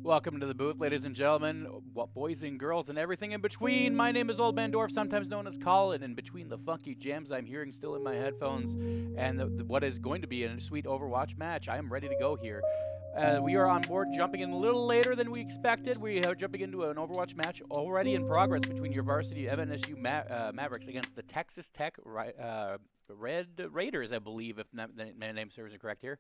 Welcome to the booth, ladies and gentlemen, boys and girls, and everything in between. My name is Old Man Dwarf, sometimes known as Colin, and between the funky jams I'm hearing still in my headphones and what is going to be a sweet Overwatch match, I am ready to go here. We are on board, jumping in a little later than we expected. We are jumping into an Overwatch match already in progress between your varsity MNSU Mavericks against the Texas Tech Red Raiders, I believe, if my name serves it correct here.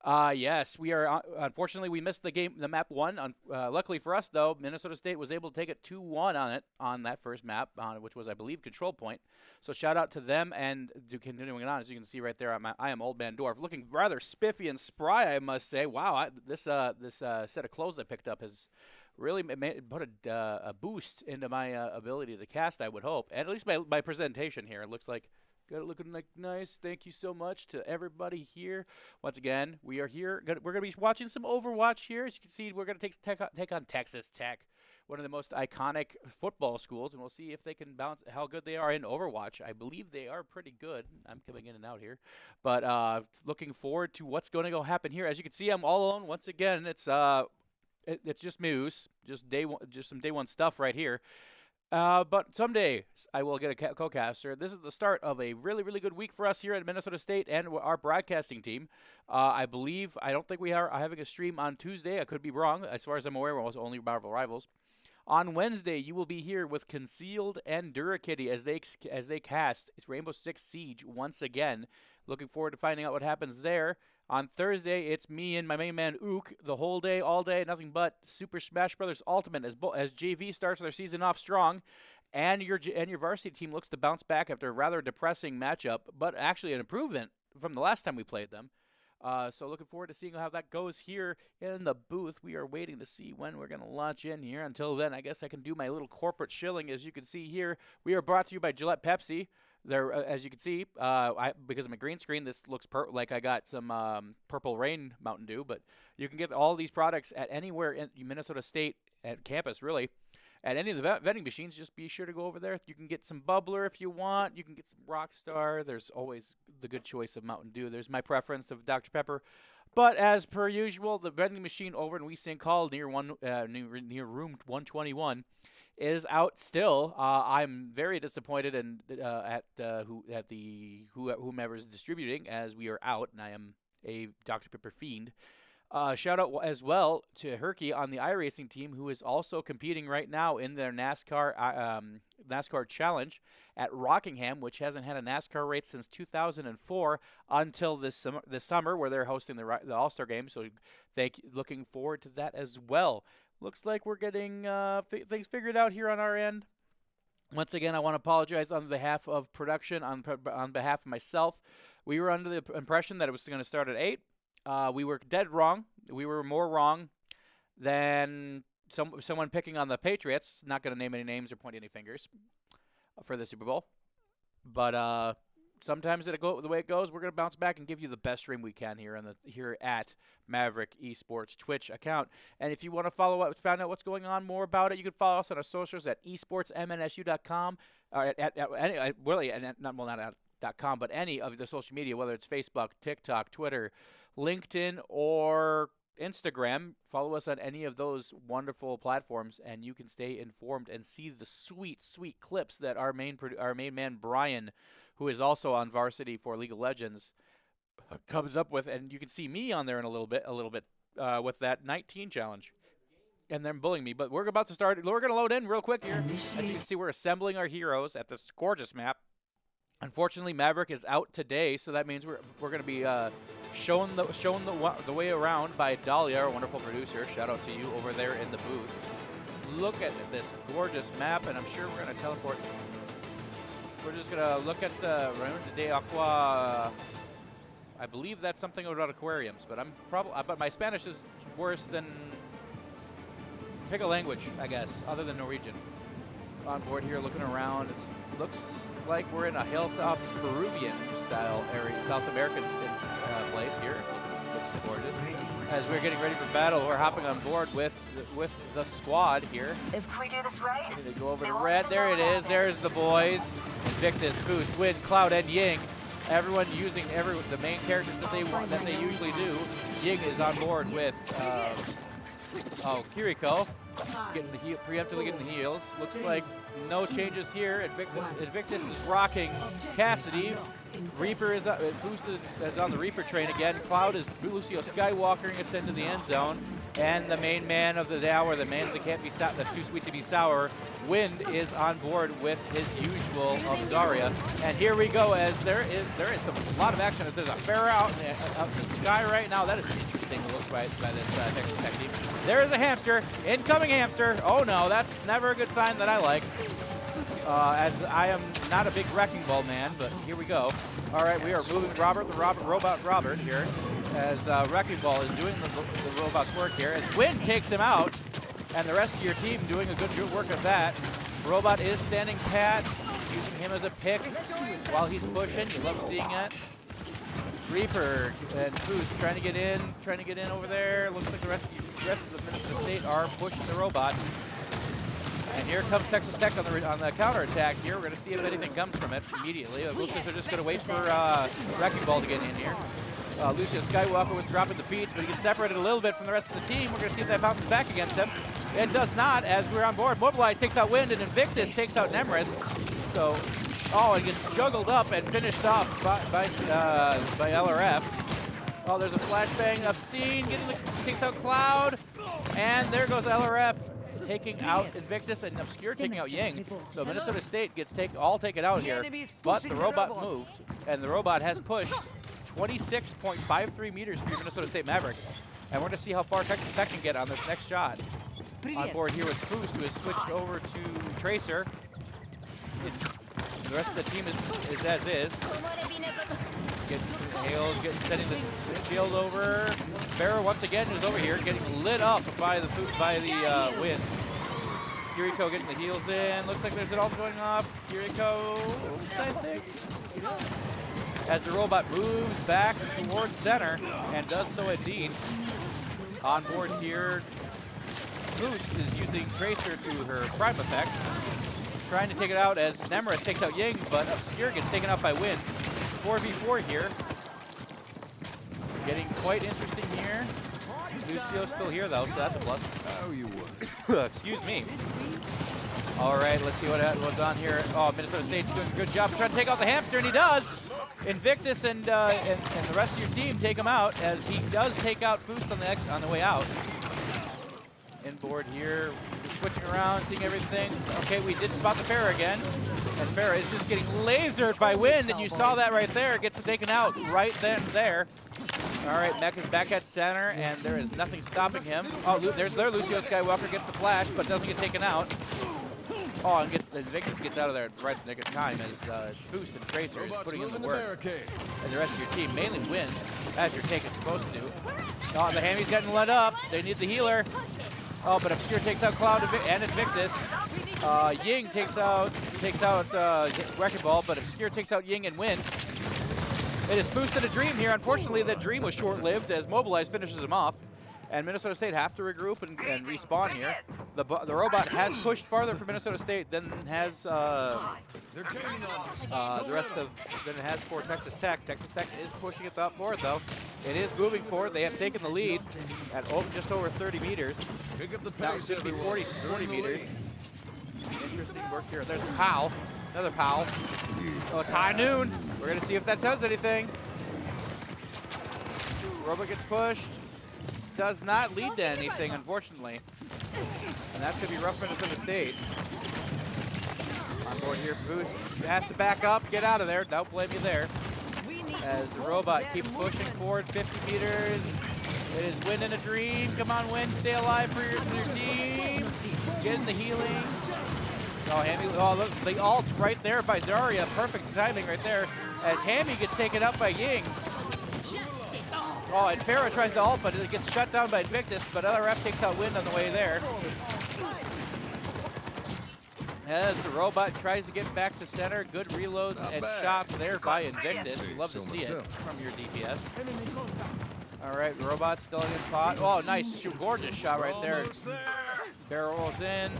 Yes, we are. Unfortunately, we missed the map one. Luckily for us, though, Minnesota State was able to take it 2-1 on that first map, which was, I believe, Control Point. So shout out to them. And continuing on, as you can see right there, I am Old Man Dwarf, looking rather spiffy and spry, I must say. Wow, this set of clothes I picked up has really put a boost into my ability to cast, I would hope, and at least my presentation here. It looks like. Got it looking like nice. Thank you so much to everybody here. Once again, we are here. We're going to be watching some Overwatch here. As you can see, we're going to take on Texas Tech, one of the most iconic football schools, and we'll see if they can bounce how good they are in Overwatch. I believe they are pretty good. I'm coming in and out here, but looking forward to what's going to go happen here. As you can see, I'm all alone once again. It's just Moose, just some day one stuff right here. But someday I will get a co-caster. This is the start of a really, really good week for us here at Minnesota State and our broadcasting team. I don't think we are having a stream on Tuesday. I could be wrong. As far as I'm aware, we're only Marvel Rivals. On Wednesday, you will be here with Concealed and Durakitty as they cast Rainbow Six Siege once again. Looking forward to finding out what happens there. On Thursday, it's me and my main man Ook the whole day, all day, nothing but Super Smash Brothers Ultimate as JV starts their season off strong, and your varsity team looks to bounce back after a rather depressing matchup, but actually an improvement from the last time we played them. So looking forward to seeing how that goes here in the booth. We are waiting to see when we're going to launch in here. Until then, I guess I can do my little corporate shilling. As you can see here, we are brought to you by Gillette Pepsi. There, as you can see, because of my green screen, this looks like I got some Purple Rain Mountain Dew. But you can get all these products at anywhere in Minnesota State at campus, really. At any of the vending machines, just be sure to go over there. You can get some Bubbler if you want. You can get some Rockstar. There's always the good choice of Mountain Dew. There's my preference of Dr. Pepper. But as per usual, the vending machine over in St. Paul near room 121 is out still. I'm very disappointed at whomever's distributing, as we are out, and I am a Dr. Pepper fiend. Shout out as well to Herky on the iRacing team, who is also competing right now in their NASCAR Challenge at Rockingham, which hasn't had a NASCAR race since 2004 until this summer, where they're hosting the All-Star Game. So looking forward to that as well. Looks like we're getting things figured out here on our end. Once again, I want to apologize on behalf of production, on behalf of myself. We were under the impression that it was going to start at 8. We were dead wrong. We were more wrong than someone picking on the Patriots. Not going to name any names or point any fingers for the Super Bowl. But sometimes it'll go the way it goes. We're going to bounce back and give you the best stream we can here at Maverick Esports Twitch account. And if you want to find out what's going on more about it, you can follow us on our socials at esportsmnsu.com. .com, but any of the social media, whether it's Facebook, TikTok, Twitter, LinkedIn, or Instagram. Follow us on any of those wonderful platforms, and you can stay informed and see the sweet, sweet clips that our main man Brian, who is also on varsity for League of Legends, comes up with. And you can see me on there in a little bit with that 19 challenge. And they're bullying me, but we're about to start. We're going to load in real quick here. As you can see, we're assembling our heroes at this gorgeous map. Unfortunately, Maverick is out today, so that means we're going to be shown the way around by Dahlia, our wonderful producer. Shout out to you over there in the booth. Look at this gorgeous map, and I'm sure we're going to teleport. We're just going to look at the Rayon de Aqua. I believe that's something about aquariums, but but my Spanish is worse than pick a language, I guess, other than Norwegian. On board here, looking around. It looks like we're in a hilltop Peruvian style area, South American place here. Looks gorgeous. As we're getting ready for battle, we're hopping on board with the squad here. If we do this right, they go over to red. There it is. There's the boys. Invictus, Boost, Wind, Cloud, and Ying. Everyone using the main characters that they usually do. Ying is on board with Oh, Kiriko getting the heel, preemptively getting the heals. Looks like no changes here. Invictus is rocking Cassidy. Reaper is boosted is on the Reaper train again. Cloud is Lucio Skywalkering us into the end zone. And the main man of the hour, the man that can't be that's too sweet to be sour, Wind is on board with his usual of Zarya. And here we go, as there is a lot of action. As there's a Pharah out in the sky right now. That is an interesting look by this Texas Tech team. There is a hamster, incoming hamster. Oh no, that's never a good sign that I like. As I am not a big Wrecking Ball man, but here we go. All right, we are moving Robot Robert here, as Wrecking Ball is doing the robot's work here, as Wind takes him out, and the rest of your team doing a good work of that. Robot is standing pat, using him as a pick while he's pushing. You love seeing that. Reaper and Foos trying to get in over there. Looks like the rest of the Minnesota State are pushing the robot. And here comes Texas Tech on the counterattack here. We're going to see if anything comes from it immediately. It looks like they're just going to wait for Wrecking Ball to get in here. Lucio Skywalker with dropping the beats, but he gets separated a little bit from the rest of the team. We're going to see if that bounces back against him. It does not, as we're on board. Mobilize takes out Wind, and Invictus takes out Nemris. So, it gets juggled up and finished off by LRF. Oh, there's a flashbang. Obscene takes out Cloud, and there goes LRF. Taking out Invictus, and Obscure taking out Ying. So Minnesota State gets all taken out here, but the robot moved, and the robot has pushed 26.53 meters for your Minnesota State Mavericks. And we're going to see how far Texas Tech can get on this next shot. On board here with Foos, who has switched over to Tracer. The rest of the team is as is. Getting some hails, setting the shield over. Pharah once again is over here, getting lit up by the Wind. Kiriko getting the heals in. Looks like there's it all going off. Kiriko, I think. As the robot moves back towards center, and does so indeed. On board here, Boost is using Tracer to her prime effect. Trying to take it out as Nemris takes out Ying, but Obscure gets taken out by Wind. 4v4 here. Getting quite interesting here. Lucio's still here though, so that's a plus. Oh, you would. Excuse me. All right, let's see what's on here. Oh, Minnesota State's doing a good job of trying to take out the hamster, and he does. Invictus and the rest of your team take him out, as he does take out Foos on the way out. Inboard here, switching around, seeing everything. Okay, we did spot the Pharah again. And Pharah is just getting lasered by Wind, and you saw that right there. Gets taken out right then and there. All right, Mech is back at center, and there is nothing stopping him. Oh, there's Lucio Skywalker gets the flash, but doesn't get taken out. Oh, and Invictus gets out of there right at the nick of time as Foos and Tracer is putting in the work. And the rest of your team, mainly Wind, as your take is supposed to do. Oh, the Hammy's getting lit up. They need the healer. Oh, but Obscure takes out Cloud and Invictus. Ying takes out Wrecking Ball, but Obscure takes out Ying and Wind. It is Foos and a Dream here. Unfortunately, that Dream was short-lived as Mobilize finishes him off. And Minnesota State have to regroup and respawn here. The robot has pushed farther for Minnesota State than has the rest of than it has for Texas Tech. Texas Tech is pushing it forward though. It is moving forward. They have taken the lead at just over 30 meters. Now it's going to be 40 meters. Interesting work here. There's a Powell. Another Powell. Oh, it's high noon. We're going to see if that does anything. Robot gets pushed. Does not lead to anything, unfortunately. And that's going to be rough for Minnesota State. On board here, Boost has to back up, get out of there. Don't blame you there. As the robot keeps pushing forward 50 meters. It is Wind and a Dream. Come on, Wind, stay alive for your team. Getting the healing. Oh, Hammy, look, the ult right there by Zarya. Perfect timing right there. As Hammy gets taken up by Ying. Oh, and Pharah tries to ult, but it gets shut down by Invictus, but LRF takes out Wind on the way there. As the robot tries to get back to center, good reloads and shots there by Invictus. You love to see it from your DPS. All right, the robot's still in pot. Oh, nice, gorgeous shot right there. Barrel rolls in.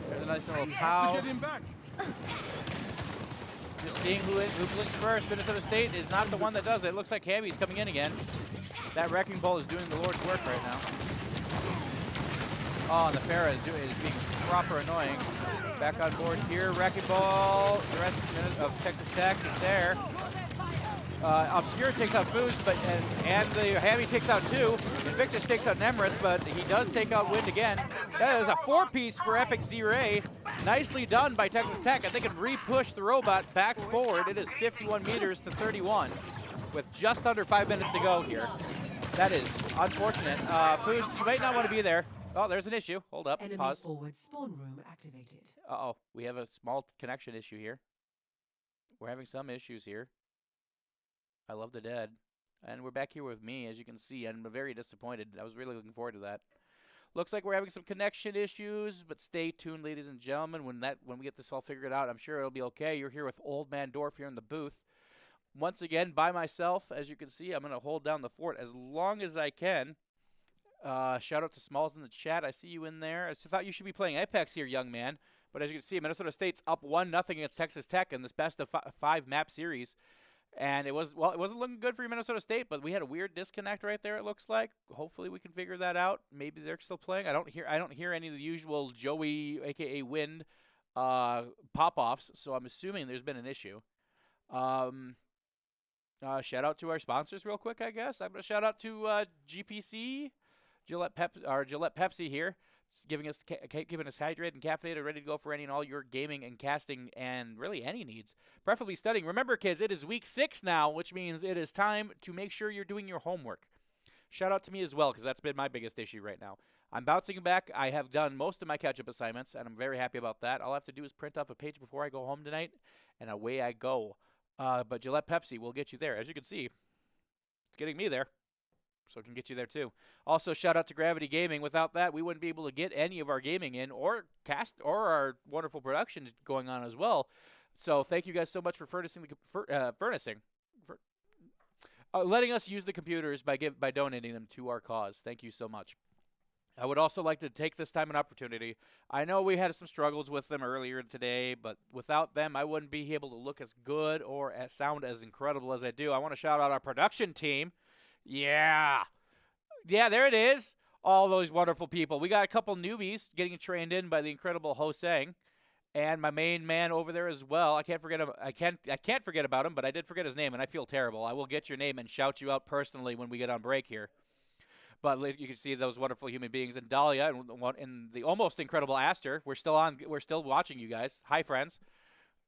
There's a nice little pow. Just seeing who blinks first. Minnesota State is not the one that does it. It looks like Hammy's coming in again. That Wrecking Ball is doing the Lord's work right now. Oh, and the Farah is being proper annoying. Back on board here, Wrecking Ball. The rest of Texas Tech is there. Obscura takes out Foos, but and the Hammy takes out 2. Invictus takes out Nemris, but he does take out Wind again. That is a 4-piece for Epic Z-Ray. Nicely done by Texas Tech, and they can re-push the robot back forward. It is 51 meters to 31, with just under 5 minutes to go here. That is unfortunate. Foos, you might not want to be there. Oh, there's an issue. Hold up. Enemy Pause. forward spawn room activated. Uh-oh. We have a small connection issue here. We're having some issues here. I love the dead. And we're back here with me, as you can see. I'm very disappointed. I was really looking forward to that. Looks like we're having some connection issues, but stay tuned, ladies and gentlemen. When we get this all figured out, I'm sure it'll be okay. You're here with Old Man Dorf here in the booth. Once again, by myself, as you can see, I'm going to hold down the fort as long as I can. Shout out to Smalls in the chat. I see you in there. I just thought you should be playing Apex here, young man. But as you can see, Minnesota State's up 1-0 against Texas Tech in this best of 5 map series. And it wasn't looking good for Minnesota State, but we had a weird disconnect right there, it looks like. Hopefully we can figure that out. Maybe they're still playing. I don't hear any of the usual Joey, aka Wind, pop-offs, so I'm assuming there's been an issue. Shout out to our sponsors real quick, I guess. I'm gonna shout out to GPC, Gillette Pepsi here. It's keeping us hydrated and caffeinated, ready to go for any and all your gaming and casting and really any needs. Preferably studying. Remember, kids, it is week 6 now, which means it is time to make sure you're doing your homework. Shout out to me as well, because that's been my biggest issue right now. I'm bouncing back. I have done most of my catch-up assignments, and I'm very happy about that. All I have to do is print off a page before I go home tonight, and away I go. But Gillette Pepsi will get you there. As you can see, it's getting me there. So it can get you there too. Also, shout out to Gravity Gaming. Without that, we wouldn't be able to get any of our gaming in or cast or our wonderful production going on as well. So thank you guys so much for letting us use the computers by donating them to our cause. Thank you so much. I would also like to take this time and opportunity. I know we had some struggles with them earlier today, but without them, I wouldn't be able to look as good or sound as incredible as I do. I want to shout out our production team. Yeah, there it is. All those wonderful people. We got a couple newbies getting trained in by the incredible Hosang, and my main man over there as well. I can't forget him. I can't forget about him, but I did forget his name, and I feel terrible. I will get your name and shout you out personally when we get on break here. But you can see those wonderful human beings, and Dahlia and the almost incredible Aster. We're still watching you guys. Hi, friends.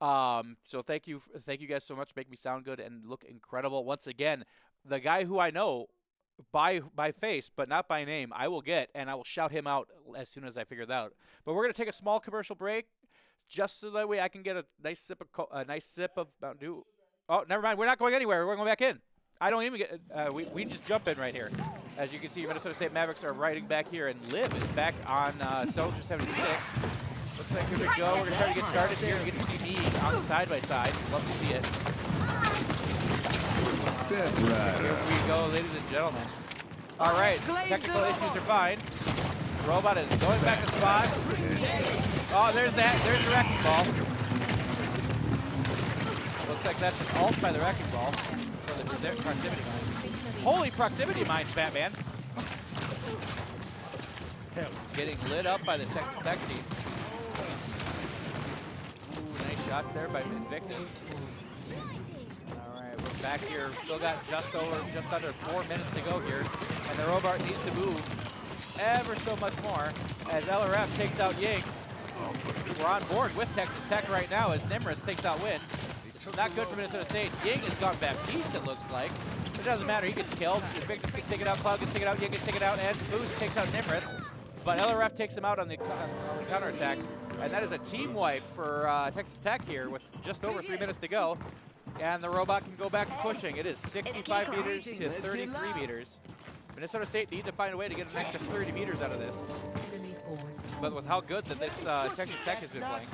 So thank you guys so much. Make me sound good and look incredible once again. The guy who I know by face, but not by name, I will get, and I will shout him out as soon as I figure that out. But we're going to take a small commercial break, just so that way I can get a nice sip of Mountain Dew. Oh, never mind. We're not going anywhere. We're going back in. I don't even get. We just jump in right here. As you can see, Minnesota State Mavericks are riding back here, and Liv is back on Soldier 76. Looks like here we go. We're going to try to get started here. You get to see me on the side-by-side. Love to see it. Here we go, ladies and gentlemen. All right, technical issues are fine. Robot is going back to spot. Oh, there's the Wrecking Ball. Looks like that's an ult by the Wrecking Ball for the proximity mine. Holy proximity mines, Batman. Getting lit up by the Texas Tech team. Ooh, nice shots there by Invictus. We're back here. Still got just under 4 minutes to go here, and the robot needs to move ever so much more as LRF takes out Ying. We're on board with Texas Tech right now as Nimrus takes out Wind. Not good for Minnesota State. Ying has gone Baptiste, it looks like. It doesn't matter. He gets killed. Invictus can take it out. Cloud can take it out. Ying can take it out, and Boost takes out Nimrus. But LRF takes him out on the counterattack, and that is a team wipe for Texas Tech here with just over 3 minutes to go. And the robot can go back to pushing. It is 65 meters to 33 meters. Minnesota State need to find a way to get an extra 30 meters out of this. But with how good that this Texas Tech has been playing,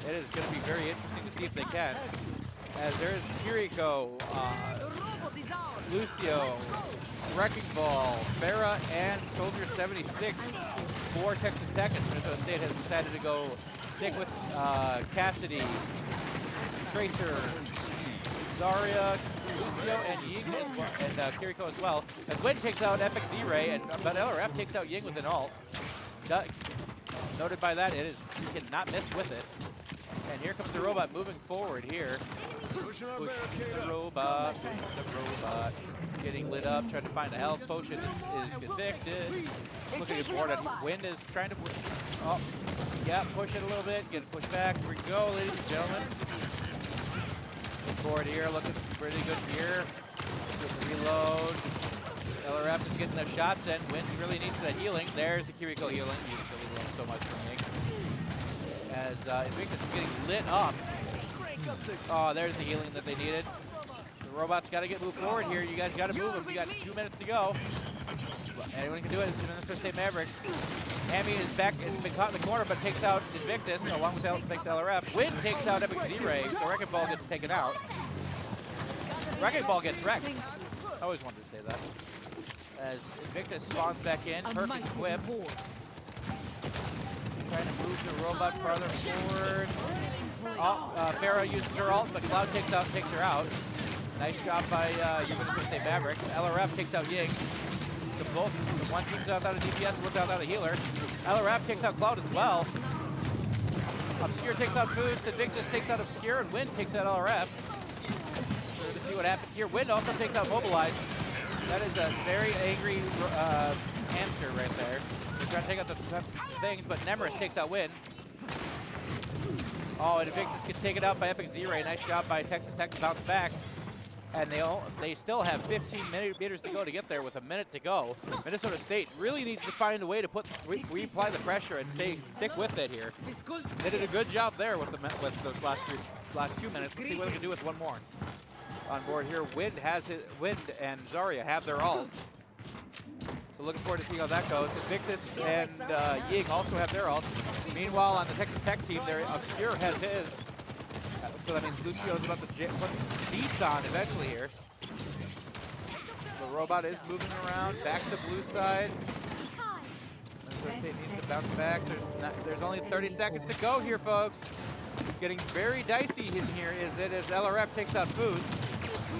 it is going to be very interesting to see if they can. As there is Kiriko, Lucio, Wrecking Ball, Farah, and Soldier 76 for Texas Tech. And Minnesota State has decided to go stick with Cassidy, Tracer, Zarya, Lucio, and Ying and Kiriko as well. As Wind takes out Epic Z-Ray, but LRF takes out Ying with an ult. noted by that, it is, you cannot miss with it. And here comes the robot moving forward here. Push the robot, getting lit up, trying to find a health potion is Invictus. Looking at board, and Wind is trying to, oh, yeah, push it a little bit, get pushed back. Here we go, ladies and gentlemen. Board here, looking pretty good here. Getting the reload. LRF is getting those shots in. Wind really needs that healing. There's the Kiriko healing. You really love so much for me. As Invictus is getting lit up. Oh, there's the healing that they needed. The robot's got to get moved forward here. You guys got to move them. You got 2 minutes to go. Anyone can do it. It's Minnesota State Mavericks. Hammy is back, has been caught in the corner, but takes out Invictus, along with takes LRF. Wind takes out Epic Z-Ray, so Wrecking Ball gets taken out. Wrecking Ball gets wrecked. I always wanted to say that. As Invictus spawns back in, perfect whip. Trying to move the robot farther forward. Farah uses her ult, but Cloud takes her out. Nice job by your Minnesota State Mavericks. LRF takes out Ying. The one team's without a DPS, one's without a healer. LRF takes out Cloud as well. Obscure takes out Boost, Invictus takes out Obscure, and Wind takes out LRF. So to see what happens here. Wind also takes out Mobilize. That is a very angry hamster right there. He's trying to take out the things, but Nemeris takes out Wind. Oh, and Invictus gets taken out by Epic Z-Ray. Nice job by Texas Tech to bounce back. And they still have 15 meters to go to get there with a minute to go. Minnesota State really needs to find a way to reapply the pressure and stick with it here. They did a good job there with the last 2 minutes. Let's see what they can do with one more. On board here, Wind and Zarya have their ult. So looking forward to seeing how that goes. Invictus and Ying also have their ults. Meanwhile, on the Texas Tech team, Obscure has his. So that means Lucio's about to put beats on eventually here. The robot is moving around back to the blue side. Minnesota State needs to bounce back. There's only 30 seconds to go here, folks. Getting very dicey in here as LRF takes out Boost.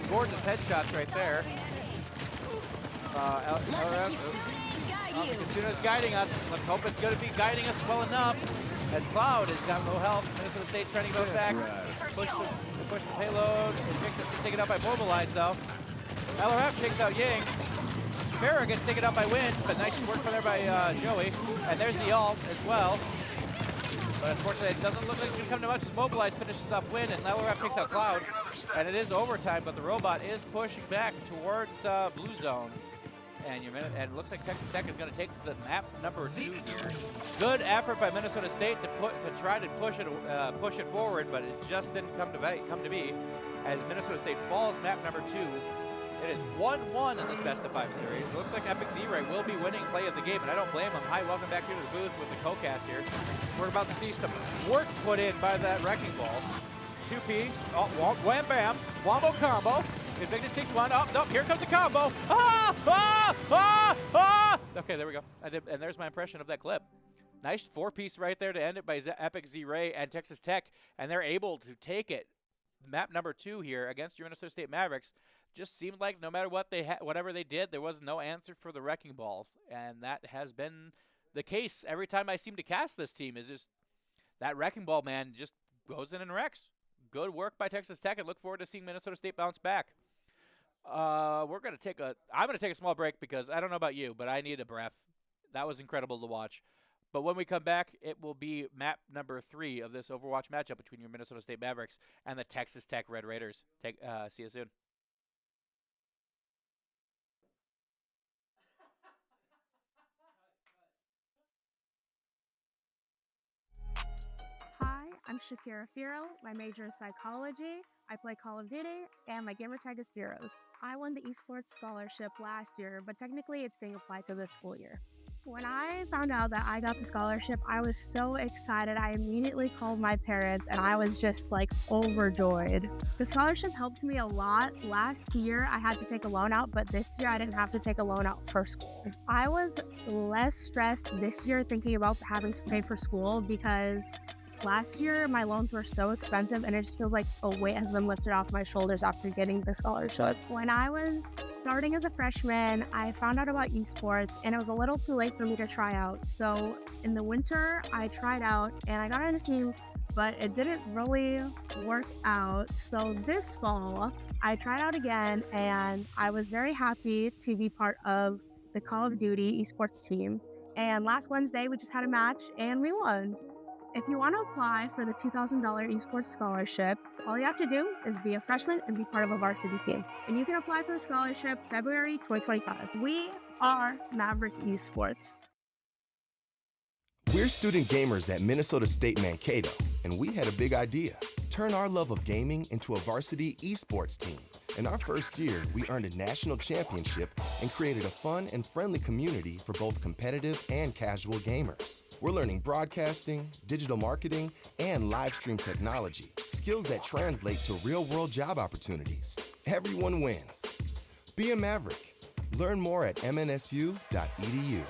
Gorgeous headshots right there. LRF, Katsuna's guiding us. Let's hope it's going to be guiding us well enough. As Cloud has got low health, Minnesota State trying to go back. Push the payload. Invictus is taken out by Mobilize though. LRF takes out Ying. Farah gets taken out by Wind, but nice work from there by Joey. And there's the ult as well. But unfortunately, it doesn't look like it's going to come to much as Mobilize finishes off Wind, and LRF takes out Cloud. And it is overtime, but the robot is pushing back towards Blue Zone. And it looks like Texas Tech is going to take the map number 2 here. Good effort by Minnesota State to try to push it forward, but it just didn't come to be. As Minnesota State falls map number 2, it is 1-1 in this best-of-5 series. It looks like Epic Z-Ray will be winning play of the game, and I don't blame him. Hi, welcome back here to the booth with the co-cast here. We're about to see some work put in by that Wrecking Ball. 2-piece, oh, wham bam, wombo combo. Invictus takes one. Oh, no, here comes the combo. Ah, ah, ah, ah. Okay, there we go. And there's my impression of that clip. Nice 4-piece right there to end it by Epic Z-Ray and Texas Tech. And they're able to take it. Map number 2 here against your Minnesota State Mavericks. Just seemed like no matter what whatever they did, there was no answer for the Wrecking Ball. And that has been the case every time I seem to cast this team. Is just that Wrecking Ball, man, just goes in and wrecks. Good work by Texas Tech, and look forward to seeing Minnesota State bounce back. I'm gonna take a small break because I don't know about you, but I need a breath. That was incredible to watch. But when we come back, it will be map number 3 of this Overwatch matchup between your Minnesota State Mavericks and the Texas Tech Red Raiders. See you soon. Hi, I'm Shakira Firo. My major is psychology. I play Call of Duty, and my gamer tag is Firos. I won the esports scholarship last year, but technically it's being applied to this school year. When I found out that I got the scholarship, I was so excited. I immediately called my parents, and I was just like overjoyed. The scholarship helped me a lot. Last year, I had to take a loan out, but this year I didn't have to take a loan out for school. I was less stressed this year thinking about having to pay for school because Last year, my loans were so expensive, and it just feels like a weight has been lifted off my shoulders after getting the scholarship. When I was starting as a freshman, I found out about esports, and it was a little too late for me to try out. So in the winter, I tried out, and I got on a team, but it didn't really work out. So this fall, I tried out again, and I was very happy to be part of the Call of Duty esports team. And last Wednesday, we just had a match, and we won. If you want to apply for the $2,000 esports scholarship, all you have to do is be a freshman and be part of a varsity team. And you can apply for the scholarship February 2025. We are Maverick Esports. We're student gamers at Minnesota State Mankato, and we had a big idea. Turn our love of gaming into a varsity esports team. In our first year, we earned a national championship and created a fun and friendly community for both competitive and casual gamers. We're learning broadcasting, digital marketing, and live stream technology, skills that translate to real-world job opportunities. Everyone wins. Be a Maverick. Learn more at MNSU.edu.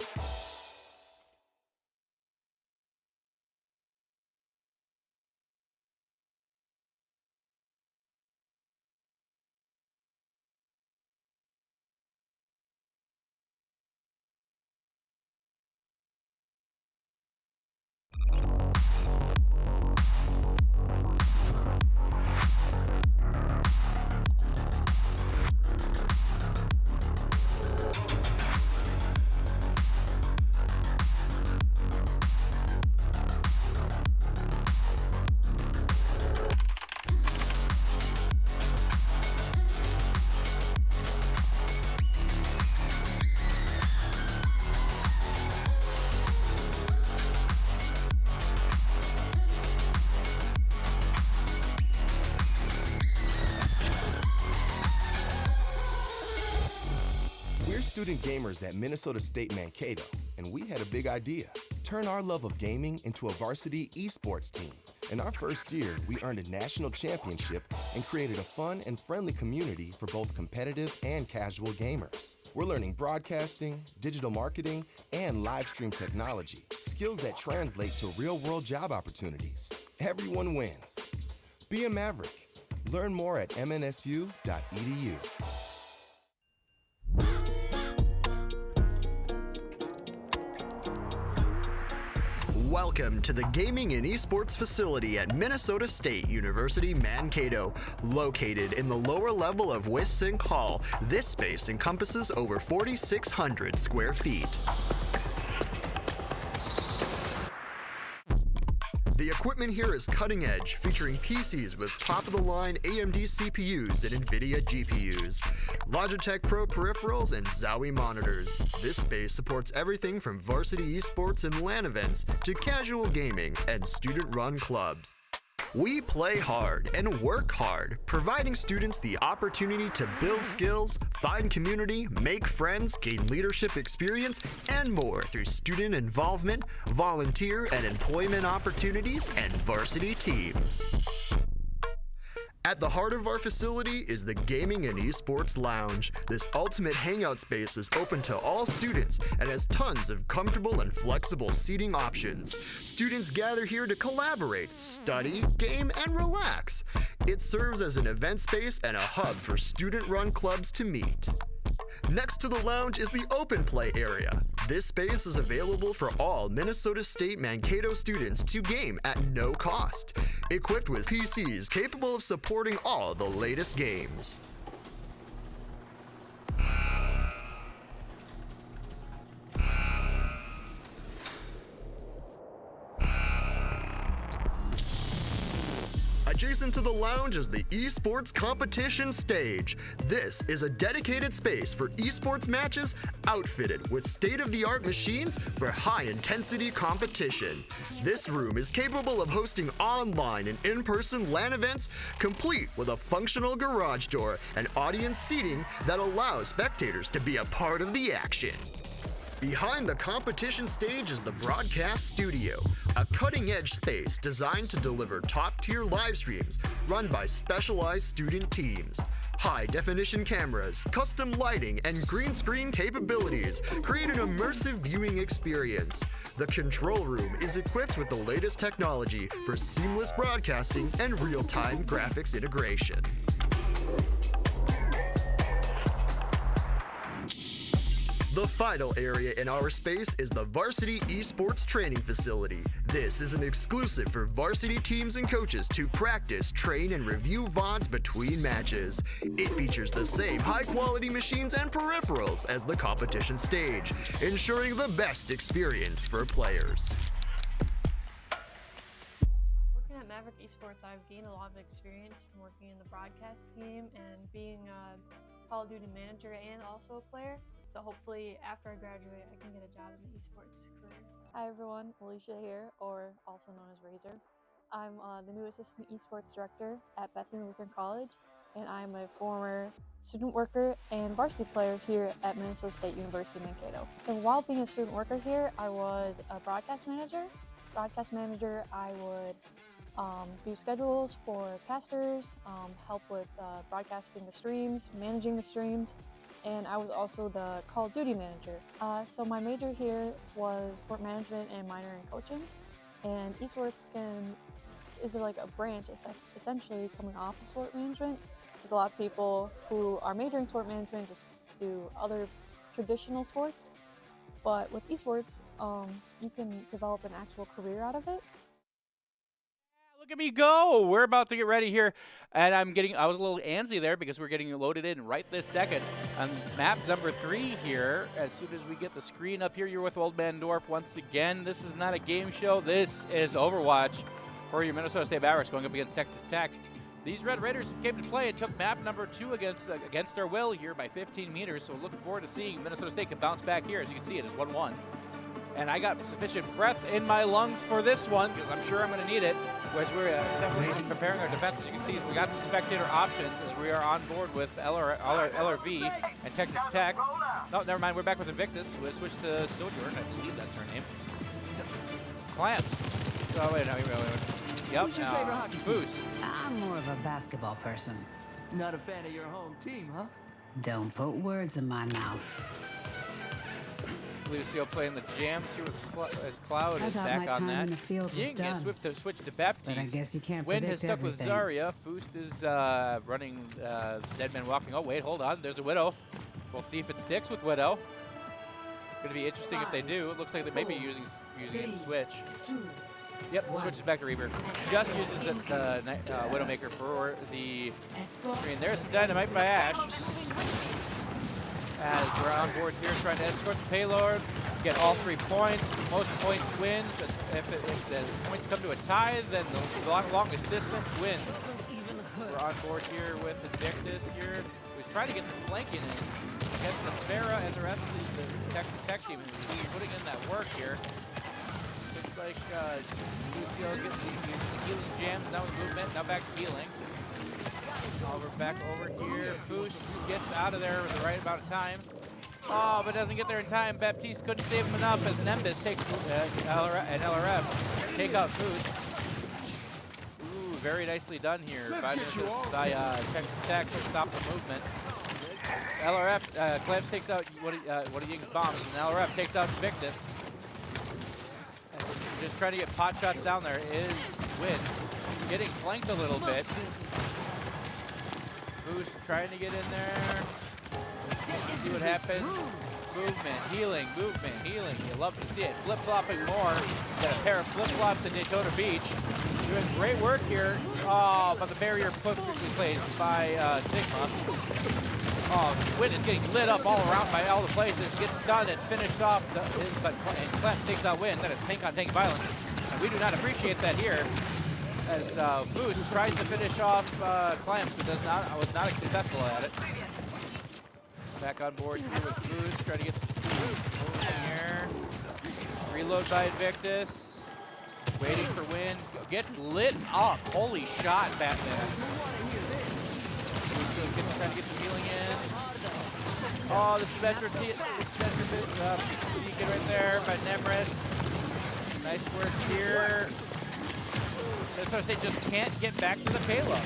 Student gamers at Minnesota State Mankato, and we had a big idea. Turn our love of gaming into a varsity esports team. In our first year, we earned a national championship and created a fun and friendly community for both competitive and casual gamers. We're learning broadcasting, digital marketing, and live stream technology, skills that translate to real-world job opportunities. Everyone wins. Be a Maverick. Learn more at MNSU.edu. Welcome to the Gaming and Esports facility at Minnesota State University Mankato. Located in the lower level of Wissink Hall, this space encompasses over 4,600 square feet. The equipment here is cutting edge, featuring PCs with top-of-the-line AMD CPUs and NVIDIA GPUs, Logitech Pro peripherals, and Zowie monitors. This space supports everything from varsity esports and LAN events to casual gaming and student-run clubs. We play hard and work hard, providing students the opportunity to build skills, find community, make friends, gain leadership experience, and more through student involvement, volunteer and employment opportunities, and varsity teams. At the heart of our facility is the Gaming and Esports Lounge. This ultimate hangout space is open to all students and has tons of comfortable and flexible seating options. Students gather here to collaborate, study, game, and relax. It serves as an event space and a hub for student-run clubs to meet. Next to the lounge is the open play area. This space is available for all Minnesota State Mankato students to game at no cost, equipped with PCs capable of supporting all the latest games. Adjacent to the lounge is the esports competition stage. This is a dedicated space for esports matches outfitted with state-of-the-art machines for high-intensity competition. This room is capable of hosting online and in-person LAN events, complete with a functional garage door and audience seating that allows spectators to be a part of the action. Behind the competition stage is the broadcast studio, a cutting-edge space designed to deliver top-tier live streams run by specialized student teams. High-definition cameras, custom lighting, and green screen capabilities create an immersive viewing experience. The control room is equipped with the latest technology for seamless broadcasting and real-time graphics integration. The final area in our space is the Varsity Esports Training Facility. This is an exclusive for varsity teams and coaches to practice, train, and review VODs between matches. It features the same high-quality machines and peripherals as the competition stage, ensuring the best experience for players. Working at Maverick Esports, I've gained a lot of experience from working in the broadcast team and being a Call of Duty manager and also a player. So hopefully after I graduate, I can get a job in the esports career. Hi everyone, Alicia here, or also known as Razor. I'm the new assistant esports director at Bethany Lutheran College, and I'm a former student worker and varsity player here at Minnesota State University Mankato. So while being a student worker here, I was a broadcast manager. I would do schedules for casters, help with broadcasting the streams, managing the streams, and I was also the Call of Duty manager. So my major here was sport management and minor in coaching. And esports is like a branch, essentially coming off of sport management. There's a lot of people who are majoring in sport management just do other traditional sports. But with esports, you can develop an actual career out of it. Look at me go. We're about to get ready here, and I was a little antsy there because we're getting loaded in right this second on map number 3 here. As soon as we get the screen up here, you're with Old Man Dwarf once again. This is not a game show. This is Overwatch for your Minnesota State Mavericks going up against Texas Tech. These Red Raiders came to play and took map number 2 against their will here by 15 meters, so looking forward to seeing Minnesota State can bounce back here. As you can see, it is 1-1. And I got sufficient breath in my lungs for this one because I'm sure I'm going to need it. As we're preparing our defense, as you can see, we got some spectator options as we are on board with LRV and Texas Tech. No, never mind. We're back with Invictus. We'll switch to Sojourn. I believe that's her name. Clamps. Oh, wait, no. Wait. Yep. Who's your favorite hockey team? Boost. I'm more of a basketball person. Not a fan of your home team, huh? Don't put words in my mouth. Lucio playing the jams here as Cloud I is thought back my on time that. in the field was Ying done. is swift to switch to Baptiste. But I guess you can't Wynn predict has stuck everything. with Zarya. Foost is running Dead Man Walking. Oh, wait, hold on. There's a Widow. We'll see if it sticks with Widow. Going to be interesting if they do. It looks like they may be using it to switch. Yep, switches back to Reaver. Just uses the Widowmaker for the screen. There's some dynamite by Ash. As we're on board here trying to escort the payload. Get all 3 points. Most points wins. If the points come to a tie, then the longest distance wins. We're on board here with Invictus here. Who's trying to get some flanking in against the Farah and the rest of the Texas Tech team. Who's putting in that work here. Looks like Lucio gets the healing jams. Now with movement. Now back to healing. We're back over here. Foos gets out of there with the right amount of time. Oh, but doesn't get there in time. Baptiste couldn't save him enough as Nimbus takes LRF take out Foos. Ooh, very nicely done here by Texas Tech to stop the movement. LRF, Clamps takes out one of Ying's bombs, and LRF takes out Invictus. And just trying to get pot shots down there is Win. Getting flanked a little bit. Foos trying to get in there. See what happens. Movement, healing, healing. You love to see it. Flip-flopping more. Got a pair of flip-flops at Daytona Beach. Doing great work here. Oh, but the barrier perfectly placed by Sigma. Oh, Win is getting lit up all around by all the places. Gets stunned and finished off. And Clamp takes out Win. That is tank-on-tank violence. And we do not appreciate that here. As Boost tries to finish off Clamps, but was not successful at it. Back on board here with Boost, trying to get some moving here. Reload by Invictus. Waiting for Win. Gets lit up. Holy shot, Batman. Boost trying to get some healing in. Oh, the Spencer beacon right there by Nemris. Nice work here. Minnesota State just can't get back to the payload.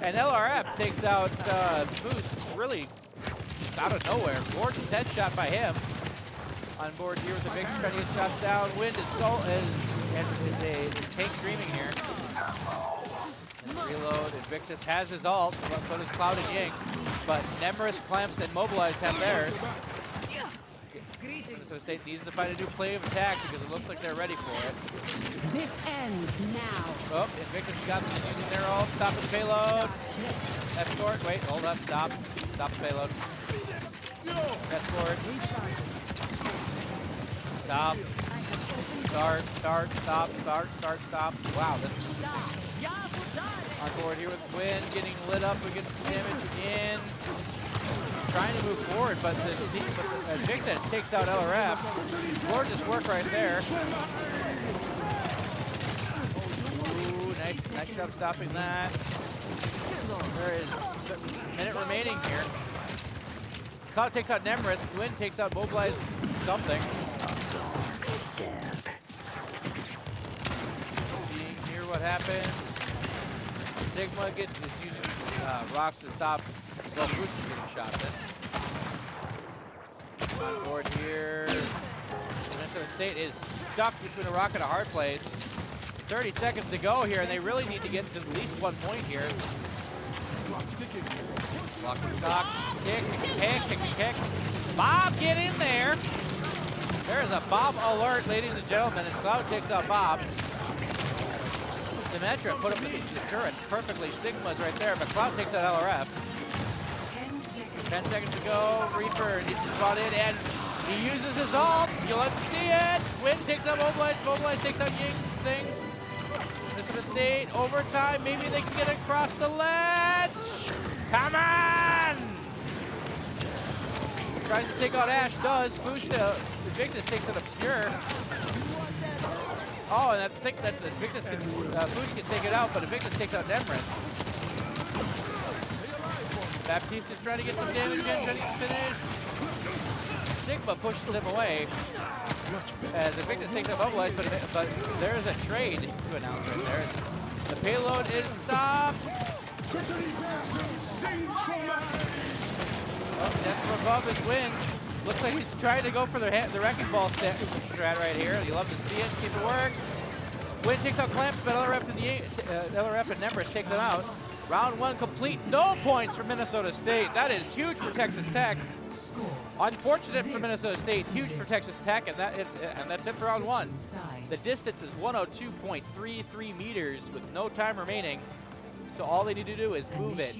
And LRF takes out Boost really out of nowhere. Gorgeous headshot by him. On board here with the Victor trying to get shots down. Wind is tank dreaming here. And reload. Invictus has his ult, so does Cloud and Ying. But Nemris, Clamps, and Mobilized have theirs. Minnesota State needs to find a new play of attack because it looks like they're ready for it. This ends now. Oh, Invictus got them using their ult. Stop the payload. Escort. Wait, hold on. Stop. Stop the payload. Escort. Stop. Start. Stop. Wow, that's on board here with Wind, getting lit up. We get some damage in. Trying to move forward, but Invictus takes out LRF. Gorgeous work right there. Ooh, nice job stopping that. There is a minute remaining here. Cloud takes out Nemris. Wind takes out Mobilize something. Seeing here what happens. Sigma is using rocks to stop Boots from getting shots in. On board here. Minnesota State is stuck between a rock and a hard place. 30 seconds to go here, and they really need to get to at least 1 point here. Block and stock. Kick. Bob, get in there. There's a Bob alert, ladies and gentlemen, as Cloud takes out Bob. Symmetra put up the turret perfectly. Sigma's right there, but Cloud takes out LRF. 10 seconds to go. Reaper needs to spot in, and he uses his ult. You'll have to see it. Wind takes out Mobilize. Mobilize takes out Ying's things. Minnesota State, overtime. Maybe they can get across the ledge. Come on! Tries to take out Ash, does. Invictus takes out Obscure. Oh, and I think that's Invictus can, Boosh can take it out, but Invictus takes out Nemris. Baptiste is trying to get some damage in, trying to finish. Sigma pushes him away as Invictus takes out Mobilize, but there's a trade to announce right there. The payload is stopped. Oh, Death from above is Wind. Looks like he's trying to go for the Wrecking Ball strat right here. You love to see it, see if it works. Wind takes out Clamps, but LRF and Nemris take them out. Round 1 complete, no points for Minnesota State. That is huge for Texas Tech. Unfortunate for Minnesota State, huge for Texas Tech, and that's it for round 1. The distance is 102.33 meters with no time remaining. So all they need to do is move it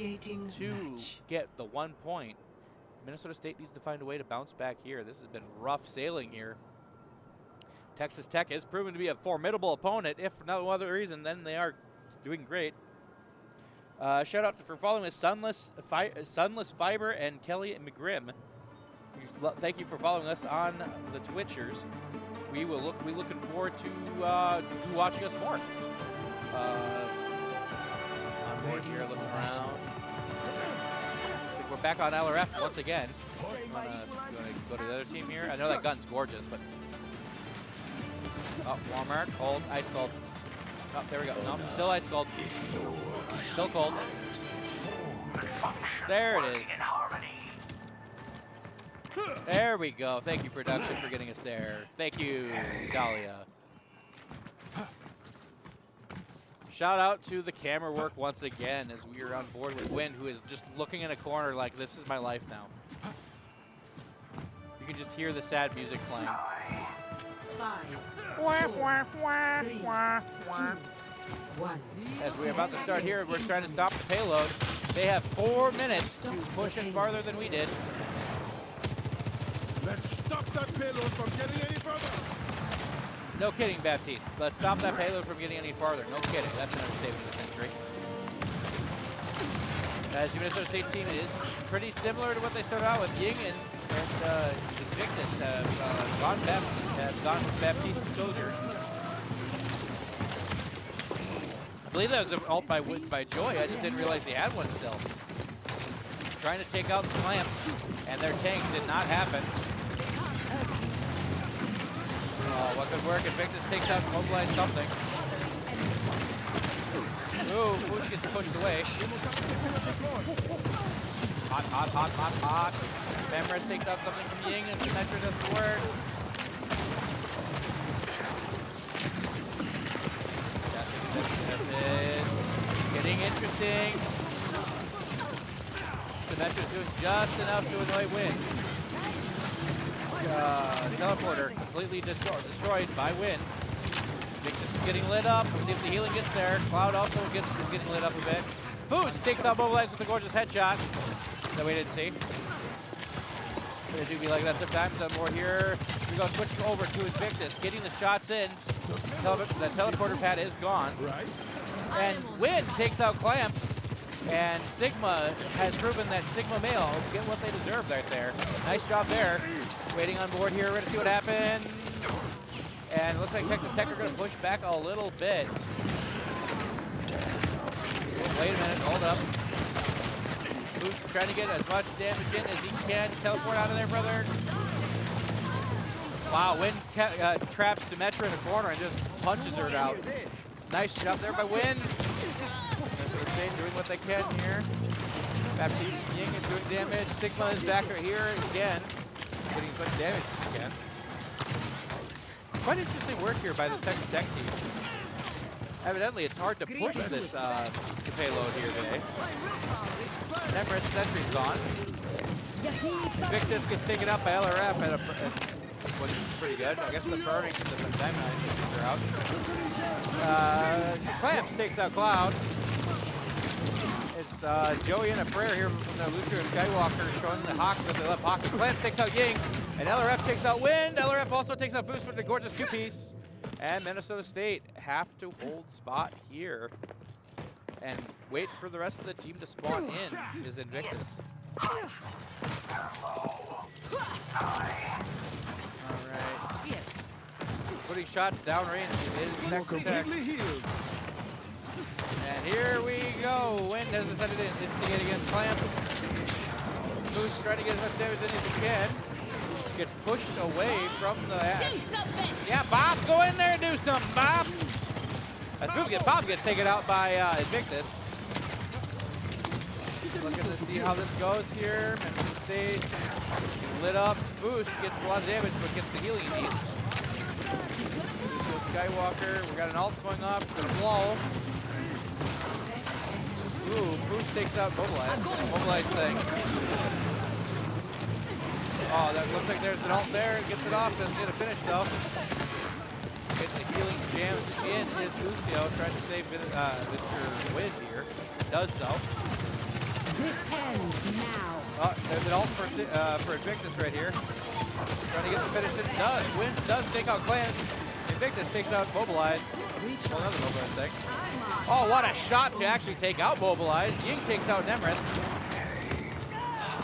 to get the 1 point. Minnesota State needs to find a way to bounce back here. This has been rough sailing here. Texas Tech has proven to be a formidable opponent. If for no other reason, then they are doing great. Shout out for following us, Sunless Fiber and Kelly McGrim. Thank you for following us on the Twitchers. We looking forward to you watching us more. On board here, looking around. Looks like we're back on LRF once again. You wanna go to the other team here? I know that gun's gorgeous, but oh, Walmart, cold, ice cold. Oh, there we go. No, still ice cold. Still cold. There it is. There we go. Thank you, production, for getting us there. Thank you, Dahlia. Shout out to the camera work once again as we are on board with Wind, who is just looking in a corner like, this is my life now. You can just hear the sad music playing. 5, 4, 3, 2, 1. As we're about to start here, we're trying to stop the payload. They have 4 minutes to push in farther than we did. Let's stop that payload from getting any further. No kidding, Baptiste. Let's stop that payload from getting any farther. No kidding. That's an understatement of the century. As the Minnesota State team is pretty similar to what they started out with. Ying and Invictus have gone with Baptiste and Soldier. I believe that was an ult by Joy. I just didn't realize he had one still. Trying to take out the Clamps, and their tank did not happen. Oh, what could work? Invictus takes out Mobilize something. Ooh, Boosh gets pushed away. Hot. Memris takes out something from Ying, and Symmetra doesn't work. interesting. Symmetra's doing just enough to annoy Win. Teleporter completely destroyed by Win. Victus is getting lit up. We'll see if the healing gets there. Cloud also is getting lit up a bit. Boost takes out Mobilize with a gorgeous headshot that we didn't see. They do be like that sometimes. Some more here. We go switching over to Invictus, getting the shots in. The teleporter pad is gone. And Win takes out Clamps. And Sigma has proven that Sigma males get what they deserve right there. Nice job there. Waiting on board here. We're going to see what happens. And it looks like Texas Tech are going to push back a little bit. Wait a minute. Hold up. Boost trying to get as much damage in as he can. Teleport out of there, brother. Wow, Win traps Symmetra in the corner and just punches her out. Nice job there by Win. Doing what they can here. Baptiste Ying is doing damage. Sigma is back right here again. Getting as much damage as he can. Quite interesting work here by this Texas Tech team. Evidently, it's hard to push this payload here today. Nemris Sentry's gone. Victus gets taken up by LRF at which is pretty good. I guess the burning from the Diamond are out. Clamps takes out Cloud. It's Joey and a prayer here from the Lucifer and Skywalker showing the Hawk with the left pocket. Clamps takes out Ying, and LRF takes out Wind. LRF also takes out Boost with the gorgeous two-piece. And Minnesota State have to hold spot here and wait for the rest of the team to spawn in is Invictus. All right. Putting shots downrange is Texas Tech. And here we go. Wind has decided to instigate against Clamp. Boost trying to get as much damage in as he can. Gets pushed away from the axe. Yeah, Bob, go in there and do something, Bob. As Bob gets taken out by Invictus. Looking to see how this goes here. Minnesota State lit up. Boost gets a lot of damage, but gets the healing he needs. Skywalker, we got an ult going off. It's gonna blow. Ooh, Boost takes out Mobilize. Mobilize thing. Oh, that looks like there's an ult there. Gets it off. Doesn't get a finish though. Gets the healing jams in his Lucio. Trying to save Mr. Wind here. Does so. This ends now. Oh, there's an ult for Invictus right here. Trying to get the finish. It does. Wind does take out Clamps. Invictus takes out Mobilize. Oh, another Mobilize thing. Oh, what a shot to actually take out Mobilize. Ying takes out Nemris.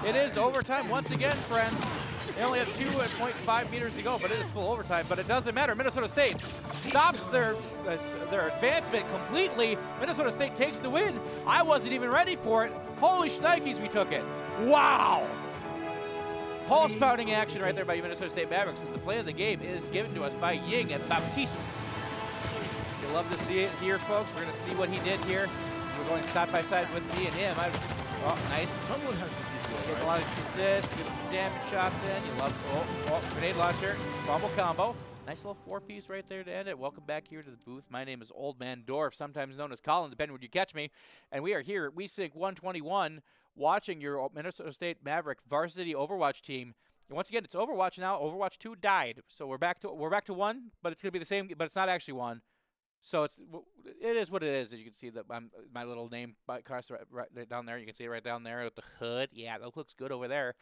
It is overtime once again, friends. They only have 2.5 meters to go, but it is full overtime. But it doesn't matter. Minnesota State stops their advancement completely. Minnesota State takes the win. I wasn't even ready for it. Holy shnikes, we took it. Wow. Pulse-pounding action right there by Minnesota State Mavericks as the play of the game is given to us by Ying and Baptiste. You'll love to see it here, folks. We're going to see what he did here. We're going side by side with me and him. Oh, nice. Get a lot of assists, get some damage shots in. You love, grenade launcher, combo. Nice little four-piece right there to end it. Welcome back here to the booth. My name is Old Man Dorf, sometimes known as Colin, depending when you catch me. And we are here at WeSync 121 watching your Minnesota State Maverick varsity Overwatch team. And once again, it's Overwatch now. Overwatch 2 died. So we're back to 1, but it's going to be the same, but it's not actually 1. So it is what it is. As you can see, that my little name across right down there. You can see it right down there with the hood. Yeah, that looks good over there.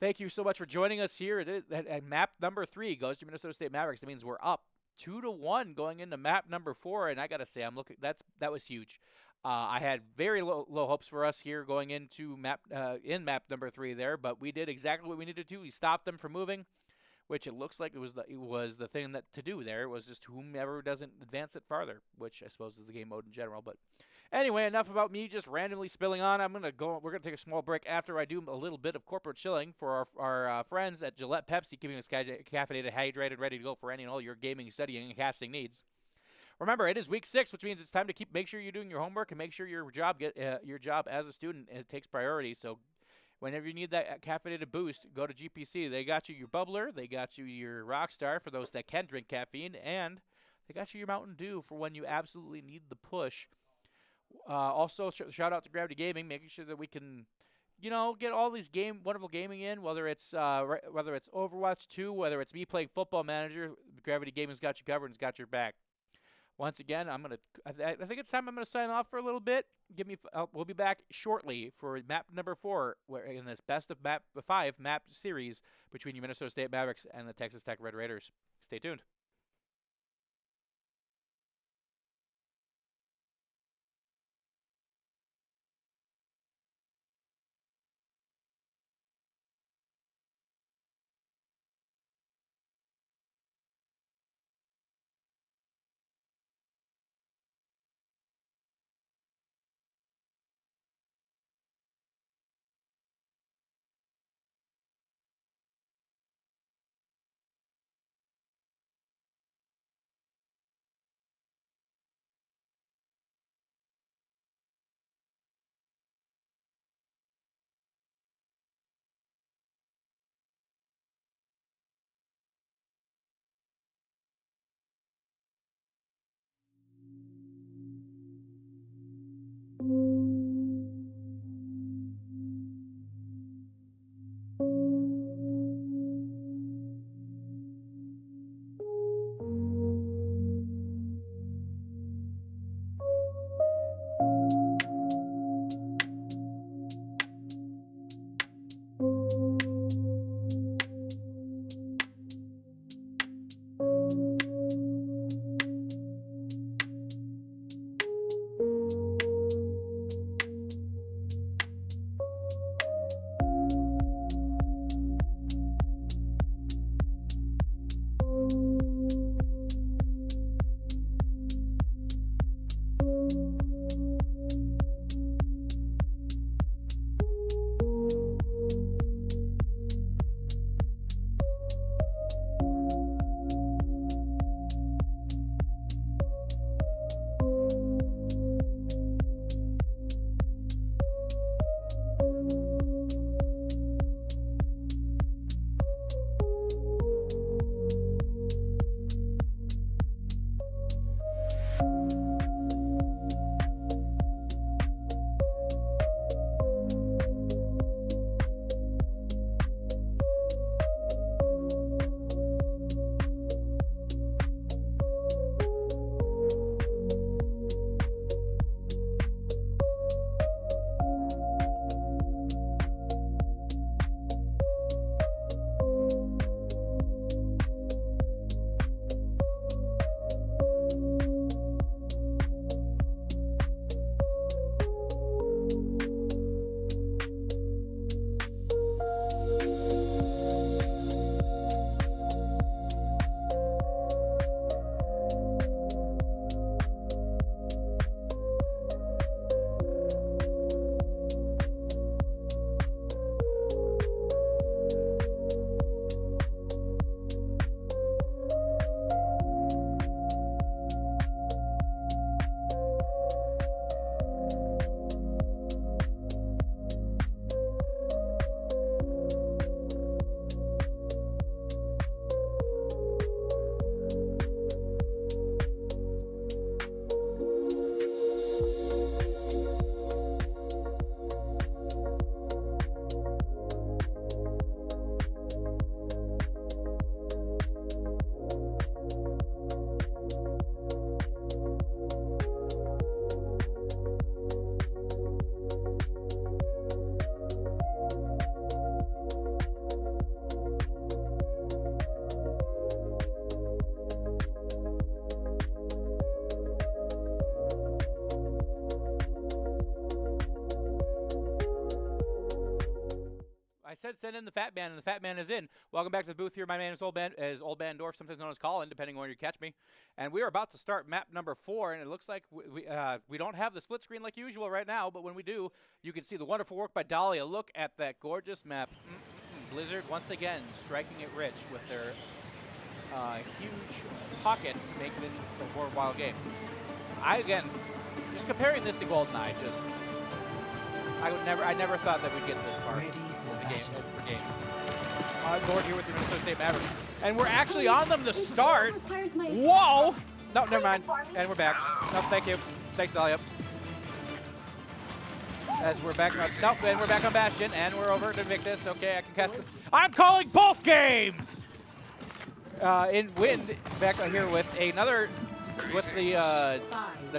Thank you so much for joining us here. It is, at map number 3 goes to Minnesota State Mavericks. That means we're up 2-1 going into map number 4. And I gotta say, that was huge. I had very low hopes for us here going into map number 3 there, but we did exactly what we needed to. We stopped them from moving, which it looks like it was the thing to do there. It was just whomever doesn't advance it farther, which I suppose is the game mode in general. But anyway, enough about me just randomly spilling on. We're gonna take a small break after I do a little bit of corporate chilling for our friends at Gillette Pepsi, keeping us caffeinated, hydrated, ready to go for any and all your gaming, studying, and casting needs. Remember, it is week 6, which means it's time to make sure you're doing your homework and make sure your job as a student takes priority. So whenever you need that caffeinated boost, go to GPC. They got you your bubbler, they got you your Rockstar for those that can drink caffeine, and they got you your Mountain Dew for when you absolutely need the push. Also, shout out to Gravity Gaming, making sure that we can, get all these wonderful gaming in. Whether it's Overwatch 2, whether it's me playing Football Manager, Gravity Gaming's got you covered and's got your back. Once again, I think it's time I'm gonna sign off for a little bit. We'll be back shortly for map number 4, where in this best of 5 map series between your Minnesota State Mavericks and the Texas Tech Red Raiders. Stay tuned. I said send in the Fat Man, and the Fat Man is in. Welcome back to the booth here. My name is Old Bandorf, sometimes known as Colin, depending on where you catch me. And we are about to start map number 4, and it looks like we don't have the split screen like usual right now, but when we do, you can see the wonderful work by Dahlia. Look at that gorgeous map. Blizzard once again striking it rich with their huge pockets to make this a worthwhile game. Again, just comparing this to GoldenEye, I never thought that we'd get this far as a game for games. On board here with the Minnesota State Mavericks, and we're actually on them to start. Whoa! No, never mind. And we're back. No, thank you. Thanks, Dahlia. As we're back on, nope, and we're back on Bastion, and we're over to Invictus. Okay, I can cast them. I'm calling both games! In Wind, back here with another, with the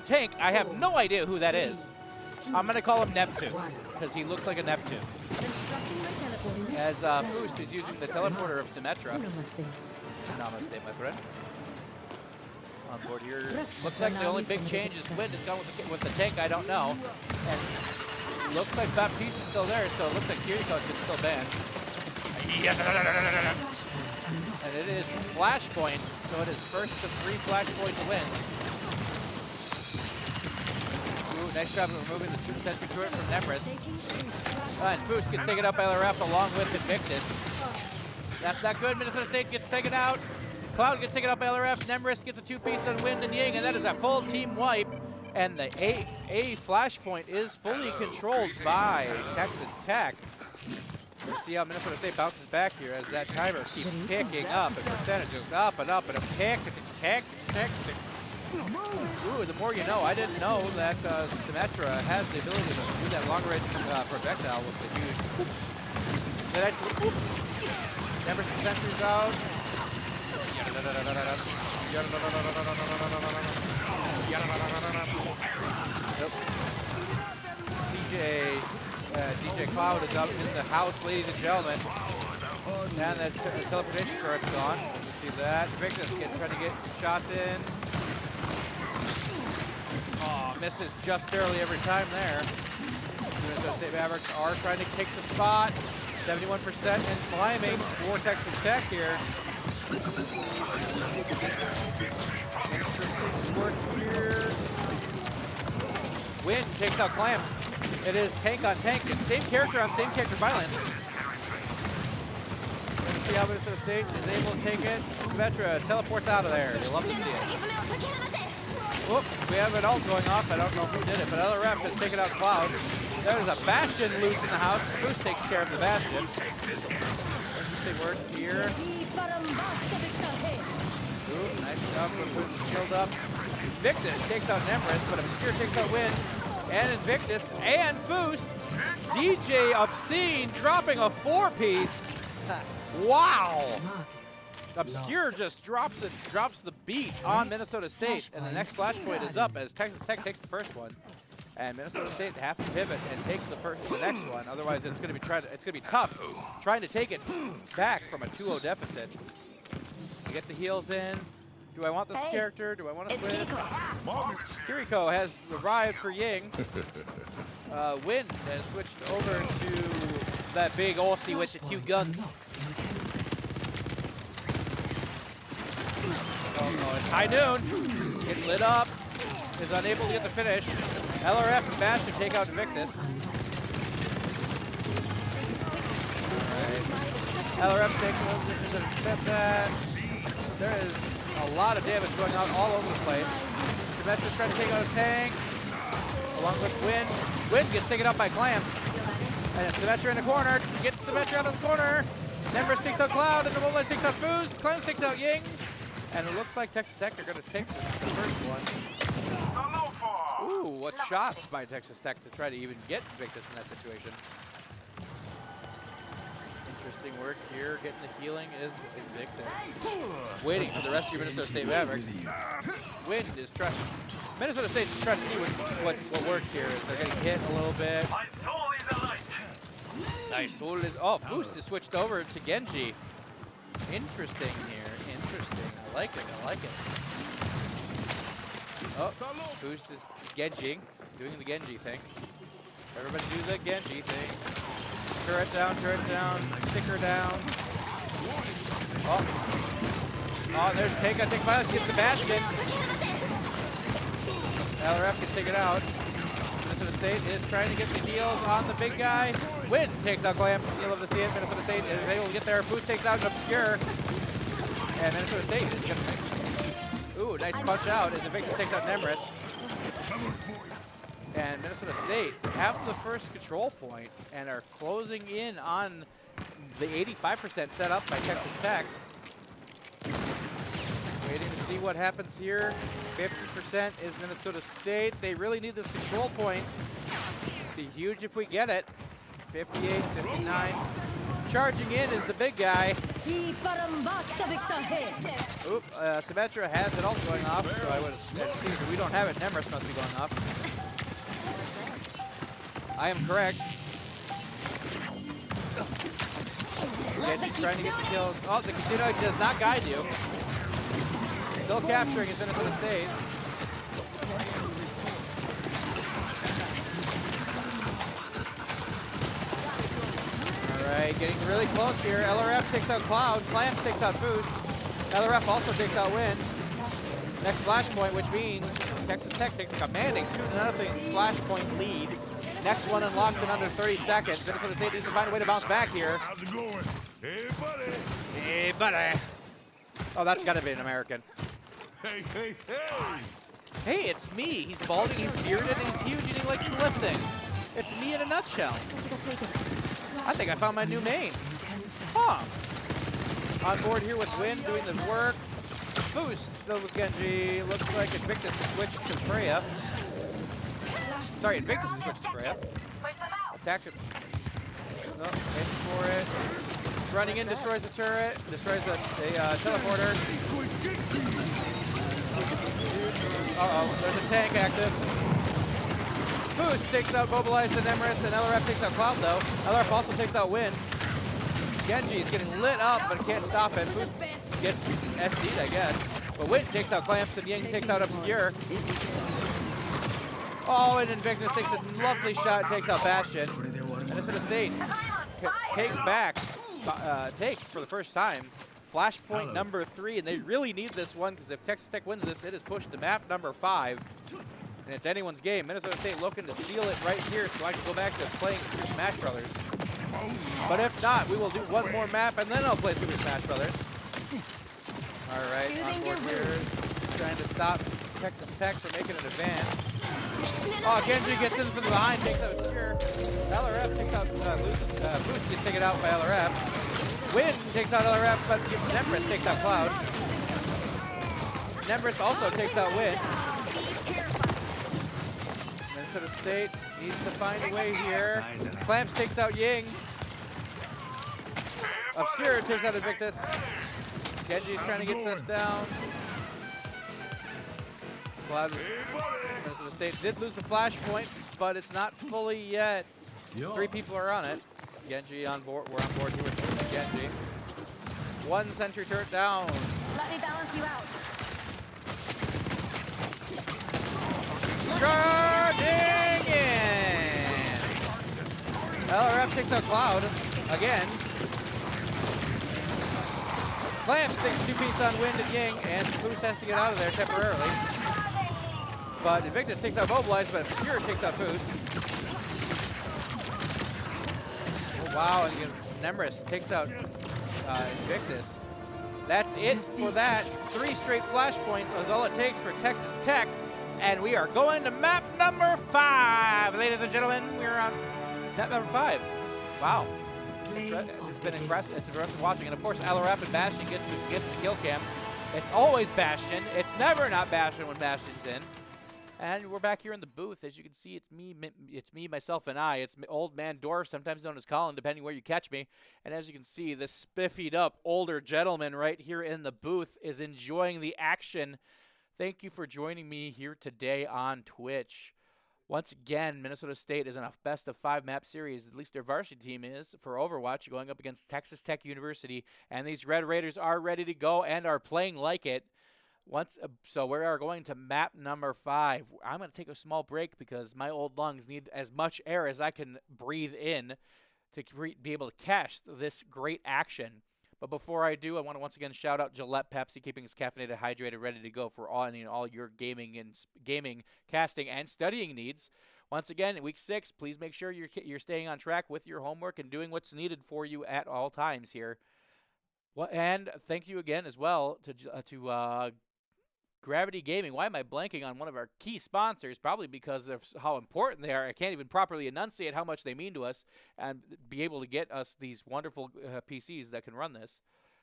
tank. I have no idea who that is. I'm gonna call him Neptune, because he looks like a Neptune. As Boost is using the teleporter of Symmetra. Namaste, my friend. On board here. Looks like the only big change is Wind has gone with the tank, I don't know. And looks like Baptiste is still there, so it looks like Kiriko can still ban. And it is flash points, so it is first to 3 flash points win. Ooh, nice job of removing the 2 sentry turret from Nemris. And Foos gets taken out by LRF along with Invictus. That's not good. Minnesota State gets taken out. Cloud gets taken out by LRF. Nemris gets a 2-piece on Wind and Ying, and that is a full team wipe. And the A flashpoint is fully controlled by Texas Tech. Let's see how Minnesota State bounces back here as that timer keeps picking up. The percentage goes up and up and a tick. Ooh, the more you know. I didn't know that Symmetra has the ability to do that long-range projectile with the huge. Nice little. Nemris sentries out. DJ Cloud is up in the house, ladies and gentlemen. And the teleportation turret's gone. You see that. Victus trying to get some shots in. Oh, misses just barely every time there. Minnesota State Mavericks are trying to take the spot. 71% and climbing for Texas Tech here. Interesting work here. Wind takes out Clamps. It is tank on tank, and same character on same character violence. Let's see how Minnesota State is able to take it. Symmetra teleports out of there. They love to see it. Whoop, we have an ult going off. I don't know who did it, but other ref has taken out Cloud. There's a Bastion loose in the house. Spruce takes care of the Bastion. Interesting work here. Ooh, nice job for putting the shield up. Victus takes out Nemris, but Obscure takes out Wind. And Invictus and Foost. DJ Obscene dropping a 4-piece. Wow. Obscure just drops the beat on Minnesota State, and the next flashpoint is up as Texas Tech takes the first one, and Minnesota State have to pivot and take the next one. Otherwise, it's going to be tough trying to take it back from a 2-0 deficit. Get the heals in. Do I want this character? Do I want to switch? Kiriko has arrived for Ying. Wind has switched over to that big Aussie with the 2 guns. Oh, it's high noon. Getting lit up. Is unable to get the finish. LRF and Bastion take out Invictus. Alright. LRF takes over to accept that. There is a lot of damage going on all over the place. Symmetra's trying to take out a tank. Along with Wind. Wind gets taken out by Clamps. And Symmetra in the corner. Get Symmetra out of the corner. Nemris takes out Cloud. And the Wolverine takes out Foos. Clamps takes out Ying. And it looks like Texas Tech are going to take the first one. Ooh, what shots by Texas Tech to try to even get Victus in that situation. Interesting work here. Getting the healing is Invictus. Waiting for the rest of your Minnesota State Mavericks. Wind is trying. Minnesota State is trying to see what works here. They're getting hit a little bit. Nice. Soul is. Oh, Boost is switched over to Genji. Interesting here. Interesting. I like it. I like it. Oh, Boost is Genjing, doing the Genji thing. Everybody do the Genji thing. Turret down, sticker down. Oh, there's take violence, gets the Bastion. LRF can take it out. Minnesota State is trying to get the heals on the big guy. Wind takes out Clamps. You'll love to see it. Minnesota State is able to get there. Boost takes out an Obscure. And Minnesota State is going to... Ooh, nice punch out as Invictus takes out Nemris. And Minnesota State have the first control point and are closing in on the 85% set up by Texas Tech. Waiting to see what happens here. 50% is Minnesota State. They really need this control point Be huge if we get it. 58, 59. Charging in is the big guy. Oop, Symmetra has it all going off, so I would assume that we don't have it. Nemris must be going off. I am correct. Genji trying to get the kills. Oh, the casino does not guide you. Still capturing his Minnesota State. Alright, getting really close here. LRF takes out Cloud. Clamps takes out Boost. LRF also takes out Wind. Next flashpoint, which means Texas Tech takes a commanding 2-0 flashpoint lead. Next one unlocks in under 30 seconds. Minnesota State needs to find a way to bounce back here. How's it going? Hey, buddy. Hey, buddy. Oh, that's got to be an American. Hey, hey, hey. Hey, it's me. He's balding, he's bearded, and he's huge, and he likes to lift things. It's me in a nutshell. I think I found my new main. Huh. On board here with Wind doing the work. Boost still with Genji. Looks like Invictus has switched to Freya. Sorry, Invictus has switched to Freya. Attack it. No, waiting for it. Running in, destroys the turret. Destroys a teleporter. Uh-oh, there's a tank active. Boost takes out Mobilize and Emrys, and LRF takes out Cloud, though. LRF also takes out Wind. Genji is getting lit up, but can't stop it. Boost gets SD'd, I guess. But Wind takes out Clamps, and Ying takes out Obscure. Oh, and Invictus takes a lovely shot and takes out Bastion. Minnesota State take back, take for the first time. Flashpoint number 3, and they really need this one because if Texas Tech wins this, it is pushed to map number 5. And it's anyone's game. Minnesota State looking to seal it right here so I can go back to playing Super Smash Brothers. But if not, we will do one more map and then I'll play Super Smash Brothers. All right, on board here, trying to stop Texas Tech from making an advance. Oh, Genji gets in from behind, takes out Obscure. LRF takes out, Boost gets taken out by LRF. Wind takes out LRF, but Nemris takes out Cloud. Nemris also takes out Wind. Minnesota State needs to find a way here. Clamps takes out Ying. Obscure takes out Invictus. Genji's trying to get stuff down. Cloud, Minnesota State did lose the flashpoint, but it's not fully yet. 3 people are on it. Genji on board. We're on board here with Genji. 1 sentry turret down. Let me balance you out. Charging in! LRF takes out Cloud again. Clamps takes 2-piece on Wind and Ying, and Boost has to get out of there temporarily. But Invictus takes out Mobilize, but Obscure takes out Boost. Oh, wow, and Nemris takes out Invictus. That's it for that. 3 straight flashpoints is all it takes for Texas Tech. And we are going to map number 5. Ladies and gentlemen, we're on map number 5. Wow. It's been impressive. It's impressive watching. And of course, LRF and Bastion gets the kill cam. It's always Bastion. It's never not Bastion when Bastion's in. And we're back here in the booth. As you can see, it's me, myself, and I. It's Old Man Dorf, sometimes known as Colin, depending where you catch me. And as you can see, this spiffied up older gentleman right here in the booth is enjoying the action. Thank you for joining me here today on Twitch. Once again, Minnesota State is in a best-of-5 map series, at least their varsity team is, for Overwatch, going up against Texas Tech University. And these Red Raiders are ready to go and are playing like it. So we are going to map number 5. I'm going to take a small break because my old lungs need as much air as I can breathe in to be able to catch this great action. But before I do, I want to once again shout out Gillette Pepsi, keeping us caffeinated, hydrated, ready to go for all your gaming, casting, and studying needs. Once again, week 6, please make sure you're staying on track with your homework and doing what's needed for you at all times here. And thank you again as well to Gravity Gaming. Why am I blanking on one of our key sponsors? Probably because of how important they are. I can't even properly enunciate how much they mean to us and be able to get us these wonderful PCs that can run this.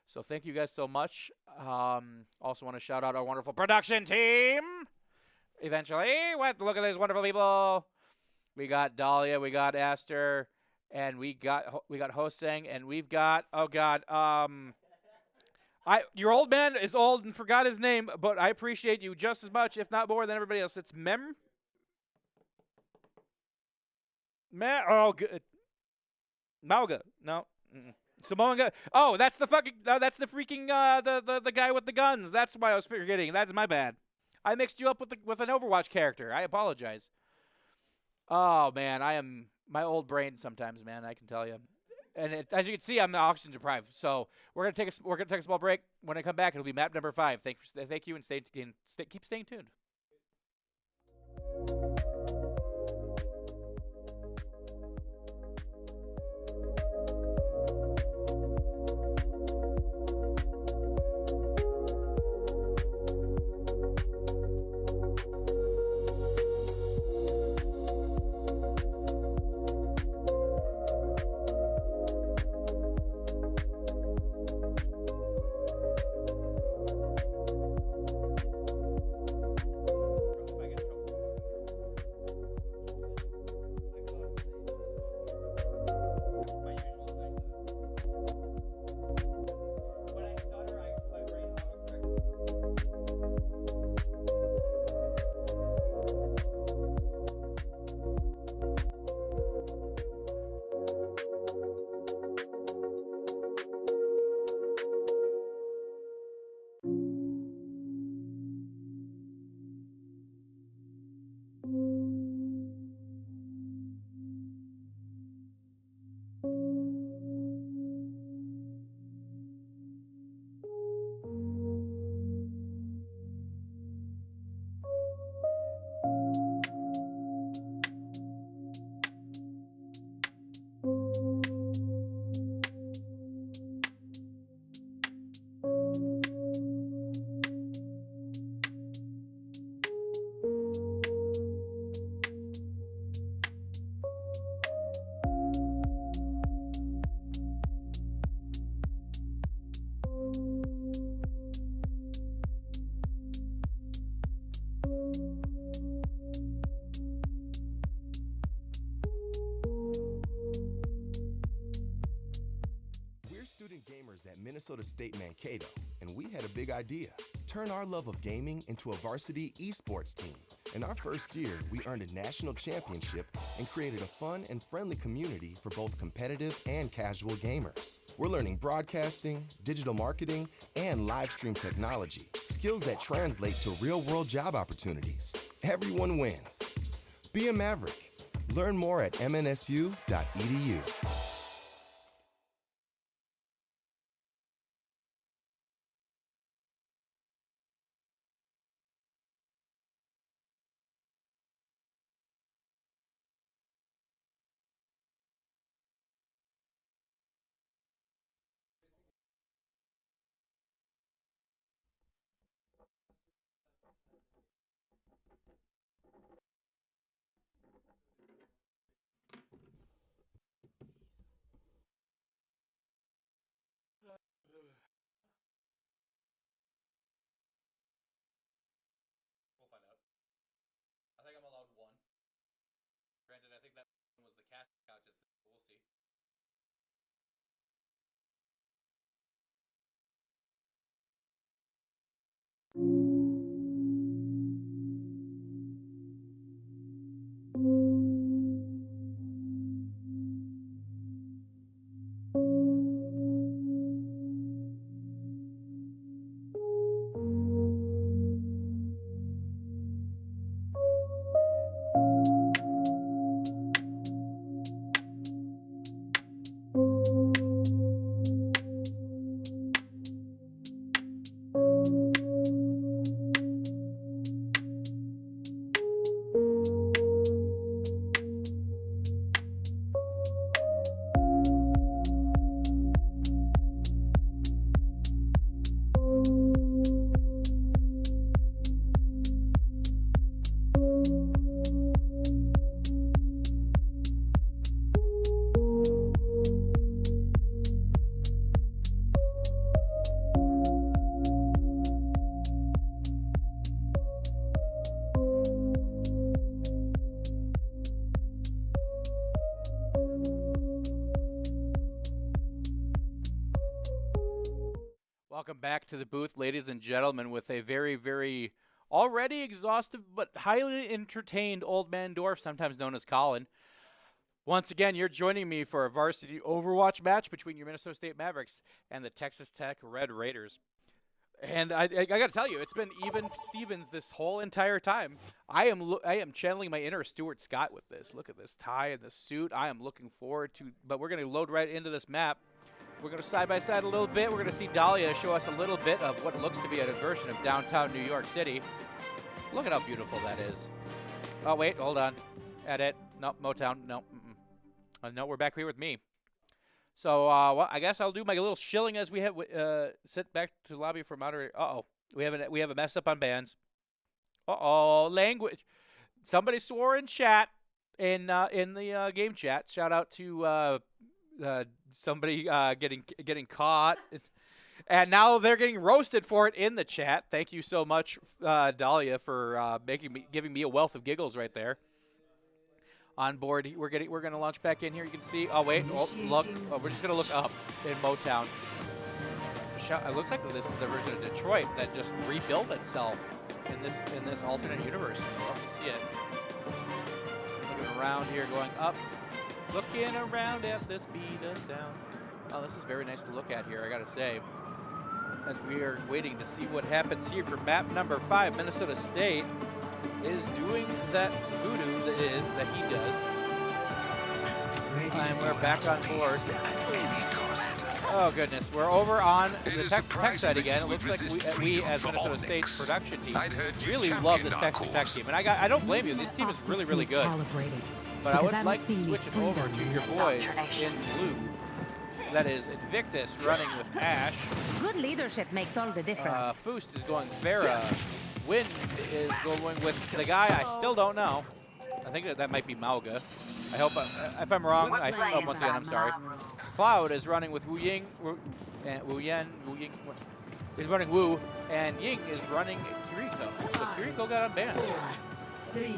So thank you guys so much. Also want to shout out our wonderful production team. Eventually, look at these wonderful people. We got Dahlia. We got Esther, and we got Hoseng, and we've got your old man is old and forgot his name, but I appreciate you just as much, if not more, than everybody else. It's good. Mauga. No. Samoa. Oh, that's the freaking the guy with the guns. That's why I was forgetting. That's my bad. I mixed you up with an Overwatch character. I apologize. Oh man, my old brain sometimes, man. I can tell you. And as you can see, I'm oxygen deprived. So we're gonna take a small break. When I come back, it'll be map number 5. Thank you, and keep staying tuned. At Minnesota State Mankato, and we had a big idea. Turn our love of gaming into a varsity esports team. In our first year, we earned a national championship and created a fun and friendly community for both competitive and casual gamers. We're learning broadcasting, digital marketing, and live stream technology, skills that translate to real-world job opportunities. Everyone wins. Be a Maverick. Learn more at MNSU.edu. We'll find out. I think I'm allowed one. Granted, I think that was the casting couches. We'll see. Welcome back to the booth, ladies and gentlemen, with a very, very already exhausted but highly entertained Old Man Dwarf, sometimes known as Colin. Once again, you're joining me for a varsity Overwatch match between your Minnesota State Mavericks and the Texas Tech Red Raiders. And I got to tell you, it's been even Stevens this whole entire time. I am channeling my inner Stuart Scott with this. Look at this tie and this suit. I am looking forward to, but we're going to load right into this map. We're going to side by side a little bit. We're going to see Dahlia show us a little bit of what looks to be a version of downtown New York City. Look at how beautiful that is. Oh, wait, hold on. Edit. Nope, Motown. Nope. No, we're back here with me. So well, I guess I'll do my little shilling as we have sit back to the lobby for moderator. Uh-oh. We have a mess up on bands. Uh-oh, language. Somebody swore in chat in the game chat. Shout out to somebody getting caught, and now they're getting roasted for it in the chat. Thank you so much, Dahlia, for giving me a wealth of giggles right there. On board, we're gonna launch back in here. You can see. Oh wait, look. Oh, we're just gonna look up in Motown. It looks like this is the version of Detroit that just rebuilt itself in this alternate universe. I'd love to see it. Looking around here, going up. Looking around at the speed of sound. Oh, this is very nice to look at here, I gotta say. As we are waiting to see what happens here for map number 5, Minnesota State is doing that voodoo that he does. And we're back on board. Oh goodness, we're over on the Tech side again. It looks like we as Minnesota State's production team really love this Texas Tech team, and I don't blame you. This team is really, really good. But I would like to switch it over to your boys in blue. That is Invictus running with Ash. Good leadership makes all the difference. Foost is going Vera. Wind is going with the guy I still don't know. I think that might be Mauga. I hope, if I'm wrong, once again, I'm sorry. Cloud is running with Wu Ying. Wu Yan is running Wu, and Ying is running Kiriko. So Kiriko got unbanned. 4, 3,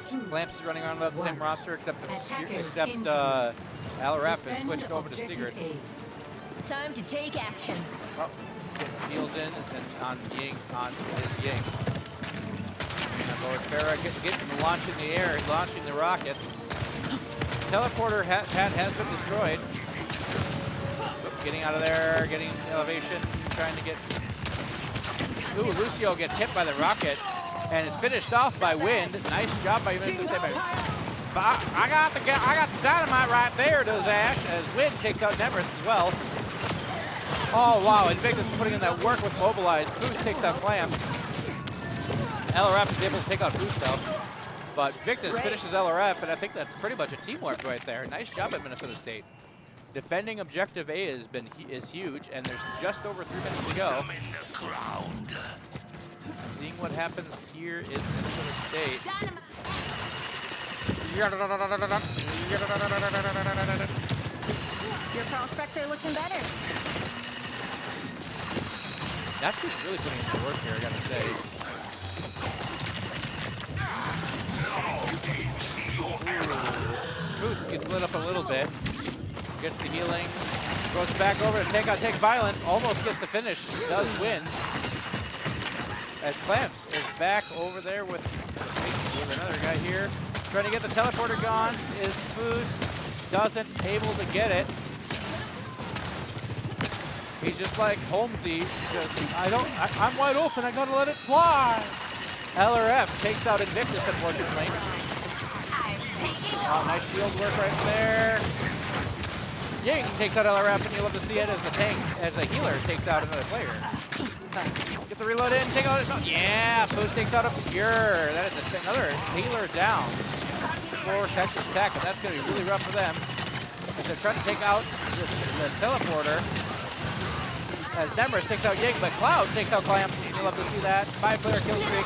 2, Clamps is running around about the same roster, except Alaraf has switched over to Sigurd. Time to take action. Oh, gets Niels in, and then on Ying, is Ying. Going Farah, getting the launch in the air, launching the rockets. Teleporter hat has been destroyed. Getting out of there, getting elevation, trying to get. Ooh, Lucio gets hit by the rocket and is finished off by Wind. Nice job by Minnesota State. I got the dynamite right there, does Ash, as Wind takes out Nemris as well. Oh wow, Invictus is putting in that work with Mobilize. Boost takes out Clamps. LRF is able to take out Boost though. But Victus finishes LRF, and I think that's pretty much a teamwork right there. Nice job at Minnesota State. Defending objective A is huge, and there's just over 3 minutes to go. Seeing what happens here is Minnesota State. Your prospects are looking better. That dude's really putting in the work here, I gotta say. Goose gets lit up a little bit. Gets the healing. Goes back over to take Violence. Almost gets the finish. Does win. As Clamps is back over there with another guy here. Trying to get the teleporter gone. Is Boost. Doesn't able to get it. He's just like Holmesy. I'm wide open. I gotta let it fly. LRF takes out Invictus, unfortunately. Oh, nice shield work right there. Ying takes out LRF, and you'll love to see it as the tank, as a healer takes out another player. Get the reload in, take out it. Yeah, Boost takes out Obscure. That is another healer down for Texas Tech, and that's going to be really rough for them. As they're trying to take out the teleporter. As Nemris takes out Ying, but Cloud takes out Clamps. You'll love to see that. 5-player kill streak.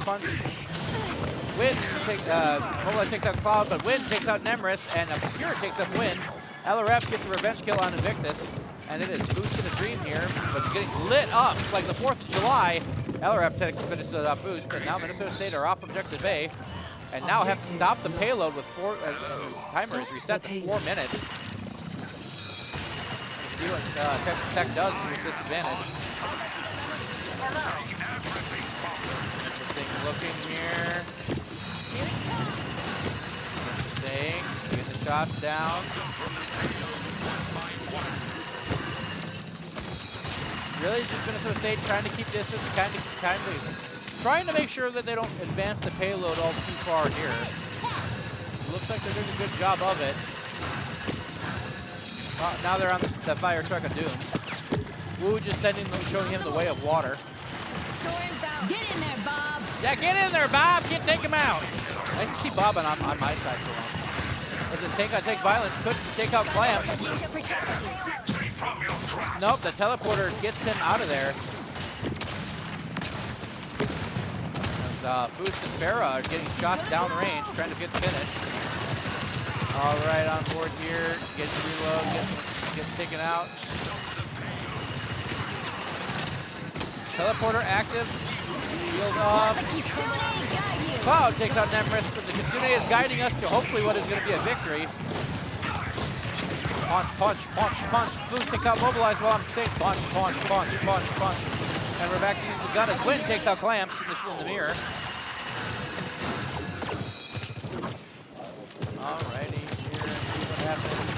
Punch. Wind Mobilize takes out Cloud, but Wind takes out Nemris, and Obscure takes up Wind. LRF gets a revenge kill on Invictus, and it is Boost in a dream here, but getting lit up like the 4th of July. LRF finishes off Boost, and now Minnesota State are off objective A, and now have to stop the payload with timer is reset to 4 minutes. see what Texas Tech does with this advantage. Interesting looking here. Interesting. Get the shots down. Really just Minnesota State trying to keep distance, kind of trying to make sure that they don't advance the payload all too far here. Looks like they're doing a good job of it. Now they're on the fire truck of doom. Wu just showing him the way of water. Get in there, Bob. Yeah, get in there, Bob. Take him out. Nice to see Bob on my side for once. As this tank takes violence, could take out Clamps. Nope, the teleporter gets him out of there. As Foost and Farah are getting shots down range, trying to get the finish. All right, on board here, gets the reload, gets taken out. Teleporter active, shield up. Cloud takes out Nemris, but the Kitsune is guiding us to hopefully what is going to be a victory. Punch, punch, punch, punch. Foost takes out Mobilize while I'm saying punch, punch, punch, punch, punch. And we're back to use the gun as Quinn takes out Clamps in the mirror. Alrighty, here, see what happens.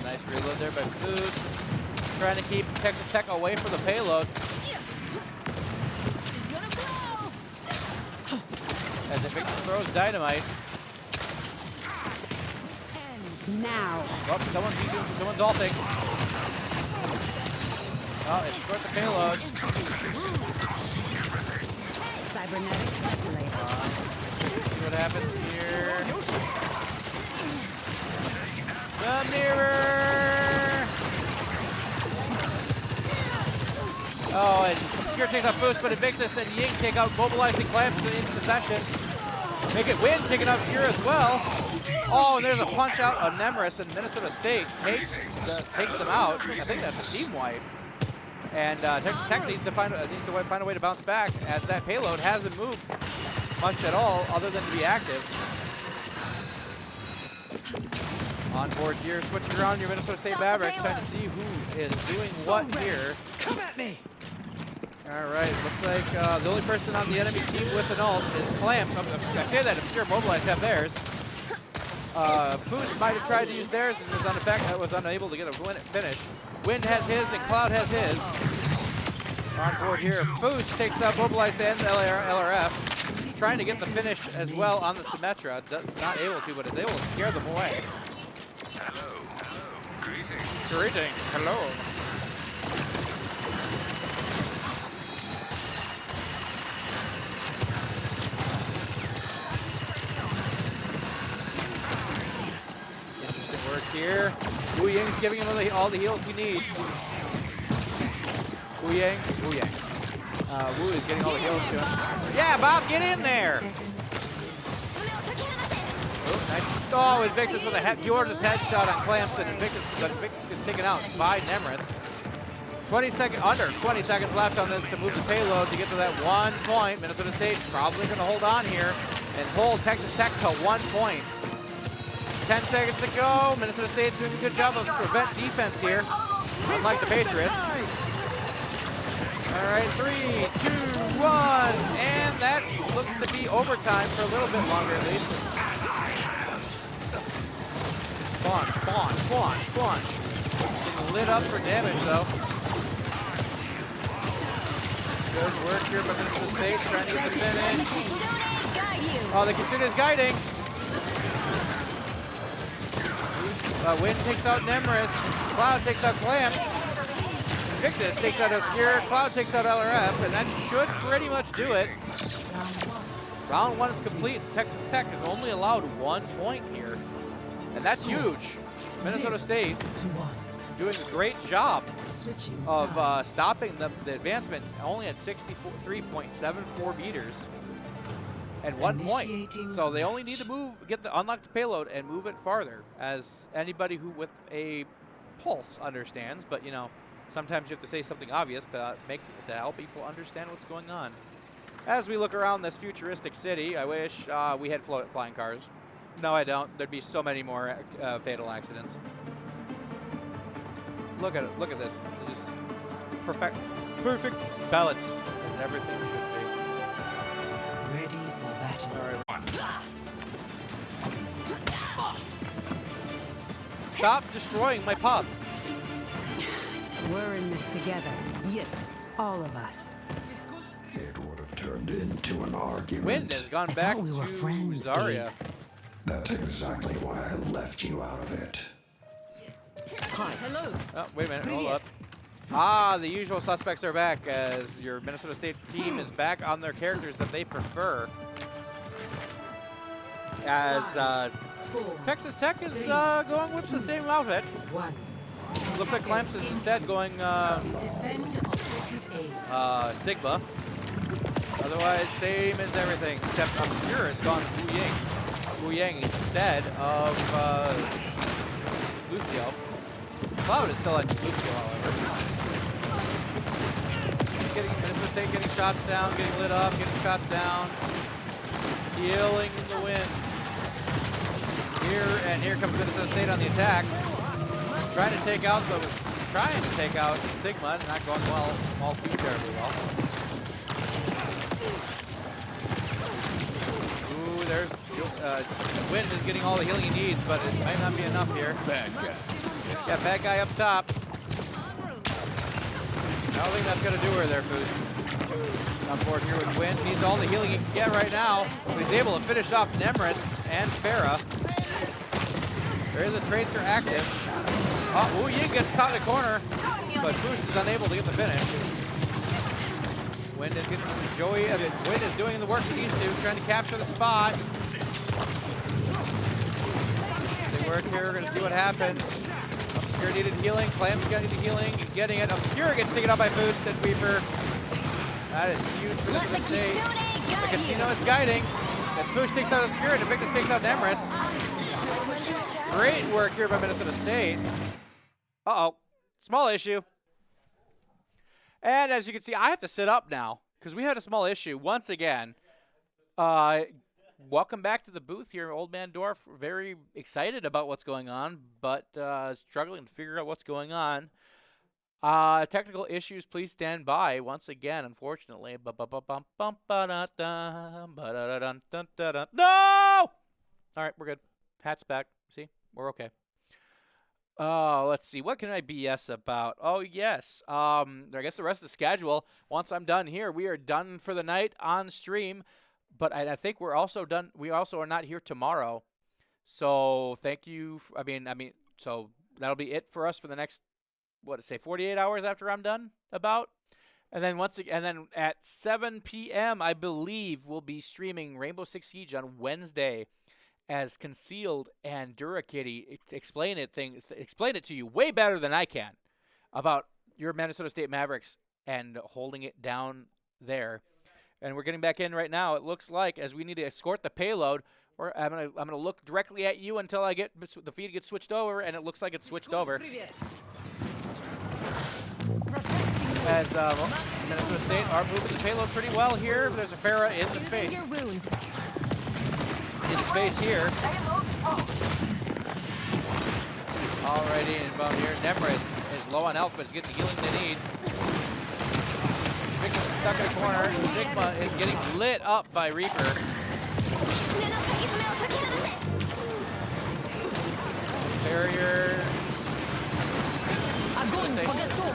Nice reload there by Foost. Trying to keep Texas Tech away from the payload. As Invictus throws dynamite. Now. Oh, someone's ulting. Oh, it's scored the payload. Cybernetic speculator. See what happens here. The mirror. Oh, and Obscure takes out Foost, but Invictus and Ying take out Mobilizing Clamps in succession. Make it win, taking out Obscure as well. Oh, and there's a punch out on Nemris, and Minnesota State takes them out. I think that's a team wipe. And Texas Tech needs to find a way to bounce back, as that payload hasn't moved much at all, other than to be active. On board here, switching around your Minnesota State Mavericks, trying to see who is doing what here. Come at me. All right, looks like the only person on the enemy team with an ult is Clamps. I say that Obscure Mobilized have theirs. Foost might have tried to use theirs and was unable to get a finish. Wind has his and Cloud has his. On board here, Foost takes out Mobilized and LRF. Trying to get the finish as well on the Symmetra. Not able to, but is able to scare them away. Hello. Greetings. Greetings. Hello. Interesting work here. Wu Ying's giving him all the heals he needs. Wu Yang. Wu is getting all the heals to him. Yeah, Bob, get in there! Oh, nice. Oh, Invictus with a gorgeous headshot on Clamps, and Invictus gets taken out by Nemris. Under 20 seconds left on this to move the payload to get to that 1 point. Minnesota State probably going to hold on here and hold Texas Tech to 1 point. 10 seconds to go. Minnesota State's doing a good job of prevent defense here, unlike the Patriots. All right, 3, 2, 1, and that looks to be overtime for a little bit longer at least. Punch. Getting lit up for damage though. Good work here by Minnesota State, trying to get the finish. Oh, the Kitsune is guiding. Wind takes out Nemris. Cloud takes out Clamps. Invictus takes out Obscure. Cloud takes out LRF, and that should pretty much do it. Round 1 is complete. Texas Tech is only allowed 1 point here, and that's huge. Minnesota State doing a great job of stopping the advancement, only at 63.74 meters and 1 point. So they only need to unlock the payload and move it farther, as anybody who with a pulse understands. But you know, sometimes you have to say something obvious to help people understand what's going on. As we look around this futuristic city, I wish we had flying cars. No, I don't. There'd be so many more fatal accidents. Look at it. Look at this. Just perfect balanced as everything should be. Ready for battle. All right. Stop destroying my pub. We're in this together. Yes, all of us. It would have turned into an argument. Wind has gone I back thought we were to friends, Zarya. That's exactly why I left you out of it. Hi. Hello. Oh, wait a minute. Hold up. Ah, the usual suspects are back as your Minnesota State team is back on their characters that they prefer. As Texas Tech is going with the same outfit. Looks like Clamps is instead going Sigma. Otherwise, same as everything, except Obscure has gone Wu Ying. Wu Yang instead of Lucio. Cloud is still on Lucio, however. He's getting Minnesota State getting shots down, getting lit up, getting shots down. Healing in the wind. Here comes Minnesota State on the attack. Trying to take out Sigma, not going well, all too terribly well. Ooh, there's Wind is getting all the healing he needs, but it might not be enough here. Bad guy. Yeah, bad guy up top. I don't think that's gonna do her there, Food. On board here with Wind, needs all the healing he can get right now. But he's able to finish off Nemris and Farah. There is a Tracer active. Oh, Wu Ying gets caught in the corner, but Boost is unable to get the finish. Wind is getting Wind is doing the work he needs to, trying to capture the spot. They work here, we're gonna see what happens. Obscure needed healing, Clam's getting the healing, he's getting it. Obscure gets taken out by Boost and Weaver. That is huge for Minnesota State. The casino is guiding. As Foosh takes out Obscure and Invictus takes out Nemris. Great work here by Minnesota State. Uh-oh, small issue. And as you can see, I have to sit up now because we had a small issue once again. Welcome back to the booth here, Old Man Dorf. Very excited about what's going on, but struggling to figure out what's going on. Technical issues, please stand by once again, unfortunately. No! All right, we're good. Hat's back. See, we're okay. Let's see. What can I BS about? Oh, yes. I guess the rest of the schedule, once I'm done here, we are done for the night on stream. But I think we're also done. We also are not here tomorrow. So thank you. So that'll be it for us for the next, 48 hours after I'm done about. And then at 7 p.m., I believe we'll be streaming Rainbow Six Siege on Wednesday as Concealed and DuraKitty explain it to you way better than I can about your Minnesota State Mavericks and holding it down there. And we're getting back in right now. It looks like as we need to escort the payload. I'm gonna look directly at you until the feed gets switched over, and it looks like it's switched over. As Minnesota State are moving the payload pretty well here. There's a Farah in the space. In space here. Alrighty, and about here, Nemris is low on health, but is getting the healing they need. Victus is stuck in a corner. Sigma is getting lit up by Reaper. Barrier.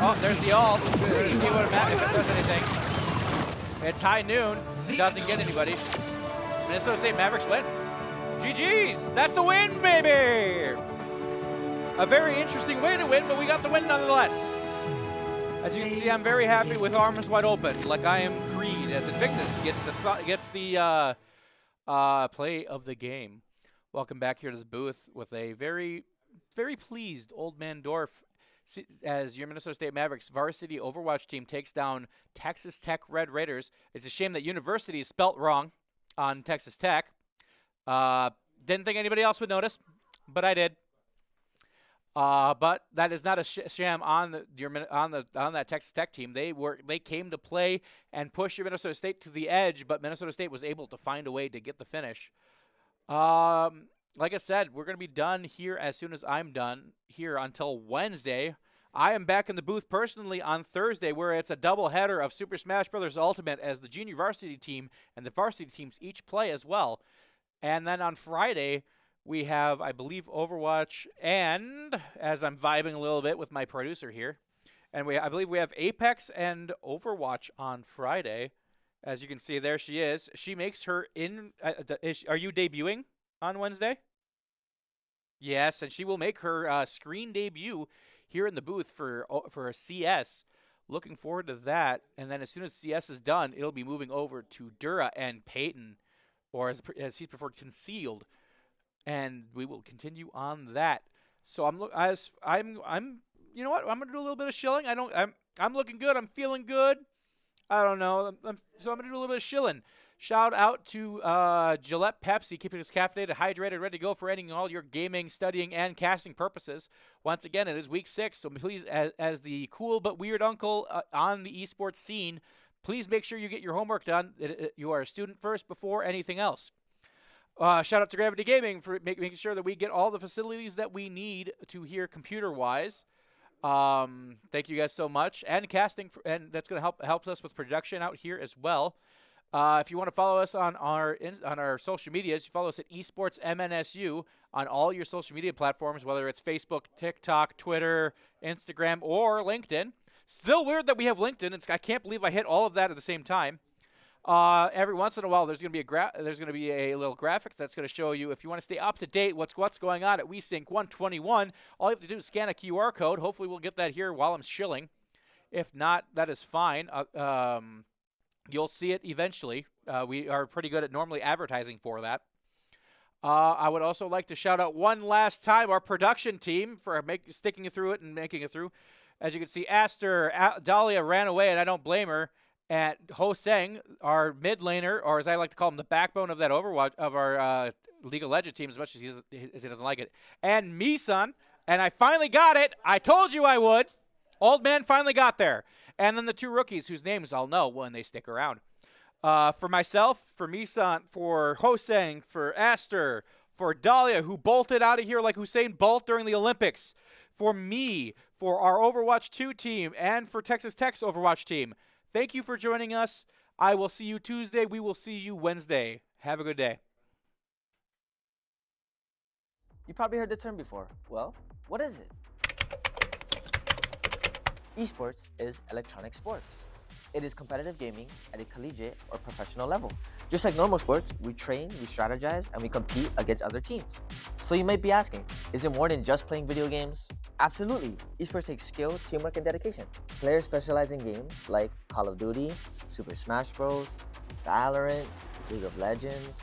Oh, there's the ult. Let's see what if it does anything. It's high noon. It doesn't get anybody. Minnesota State Mavericks win. GG's. That's the win, baby. A very interesting way to win, but we got the win nonetheless. As you can see, I'm very happy with arms wide open, like I am Creed, as Invictus gets the play of the game. Welcome back here to the booth with a very, very pleased Old Man Dorf as your Minnesota State Mavericks varsity Overwatch team takes down Texas Tech Red Raiders. It's a shame that university is spelt wrong on Texas Tech. Didn't think anybody else would notice, but I did. But that is not a sham on that Texas Tech team. They came to play and push your Minnesota State to the edge, but Minnesota State was able to find a way to get the finish. like I said, we're going to be done here as soon as I'm done here until Wednesday. I am back in the booth personally on Thursday, where it's a doubleheader of Super Smash Bros. Ultimate as the junior varsity team and the varsity teams each play as well. And then on Friday, we have, I believe, Overwatch, and as I'm vibing a little bit with my producer here, and I believe we have Apex and Overwatch on Friday. As you can see, there she is. She makes her are you debuting on Wednesday? Yes, and she will make her screen debut here in the booth for CS. Looking forward to that. And then as soon as CS is done, it'll be moving over to Dura and Peyton, or as he's preferred, Concealed. And we will continue on that. So I'm you know what? I'm gonna do a little bit of shilling. I'm looking good. I'm feeling good. I don't know. So I'm gonna do a little bit of shilling. Shout out to Gillette Pepsi, keeping us caffeinated, hydrated, ready to go for any and all your gaming, studying, and casting purposes. Once again, it is week 6, so please, as the cool but weird uncle on the esports scene, please make sure you get your homework done. You are a student first before anything else. Shout out to Gravity Gaming for making sure that we get all the facilities that we need to hear computer-wise. Thank you guys so much, and casting, and that's going to help us with production out here as well. If you want to follow us on our social medias, you follow us at Esports MNSU on all your social media platforms, whether it's Facebook, TikTok, Twitter, Instagram, or LinkedIn. Still weird that we have LinkedIn. I can't believe I hit all of that at the same time. Every once in a while, there's going to be a little graphic that's going to show you, if you want to stay up to date, what's going on at WeSync 121. All you have to do is scan a QR code. Hopefully, we'll get that here while I'm shilling. If not, that is fine. You'll see it eventually. We are pretty good at normally advertising for that. I would also like to shout out one last time our production team for sticking through it and making it through. As you can see, Dahlia ran away, and I don't blame her. And Ho-Seng, our mid laner, or as I like to call him, the backbone of that Overwatch of our League of Legends team, as much as he doesn't like it. And Misan, and I finally got it. I told you I would. Old man finally got there. And then the 2 rookies whose names I'll know when they stick around. For myself, for Misan, for Ho-Seng, for Aster, for Dahlia, who bolted out of here like Usain Bolt during the Olympics, for me, for our Overwatch 2 team, and for Texas Tech's Overwatch team. Thank you for joining us. I will see you Tuesday. We will see you Wednesday. Have a good day. You probably heard the term before. Well, what is it? Esports is electronic sports. It is competitive gaming at a collegiate or professional level. Just like normal sports, we train, we strategize, and we compete against other teams. So you might be asking, is it more than just playing video games? Absolutely. Esports takes skill, teamwork, and dedication. Players specialize in games like Call of Duty, Super Smash Bros, Valorant, League of Legends,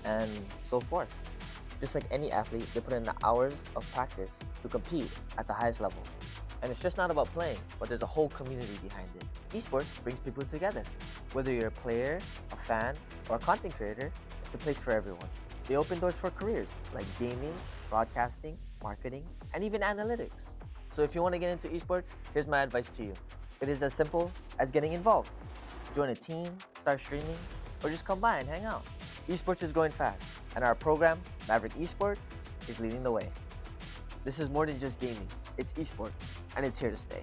and so forth. Just like any athlete, they put in the hours of practice to compete at the highest level. And it's just not about playing, but there's a whole community behind it. Esports brings people together. Whether you're a player, a fan, or a content creator, it's a place for everyone. They open doors for careers like gaming, broadcasting, marketing, and even analytics. So if you want to get into esports, here's my advice to you. It is as simple as getting involved. Join a team, start streaming, or just come by and hang out. Esports is going fast, and our program, Maverick Esports, is leading the way. This is more than just gaming. It's esports, and it's here to stay.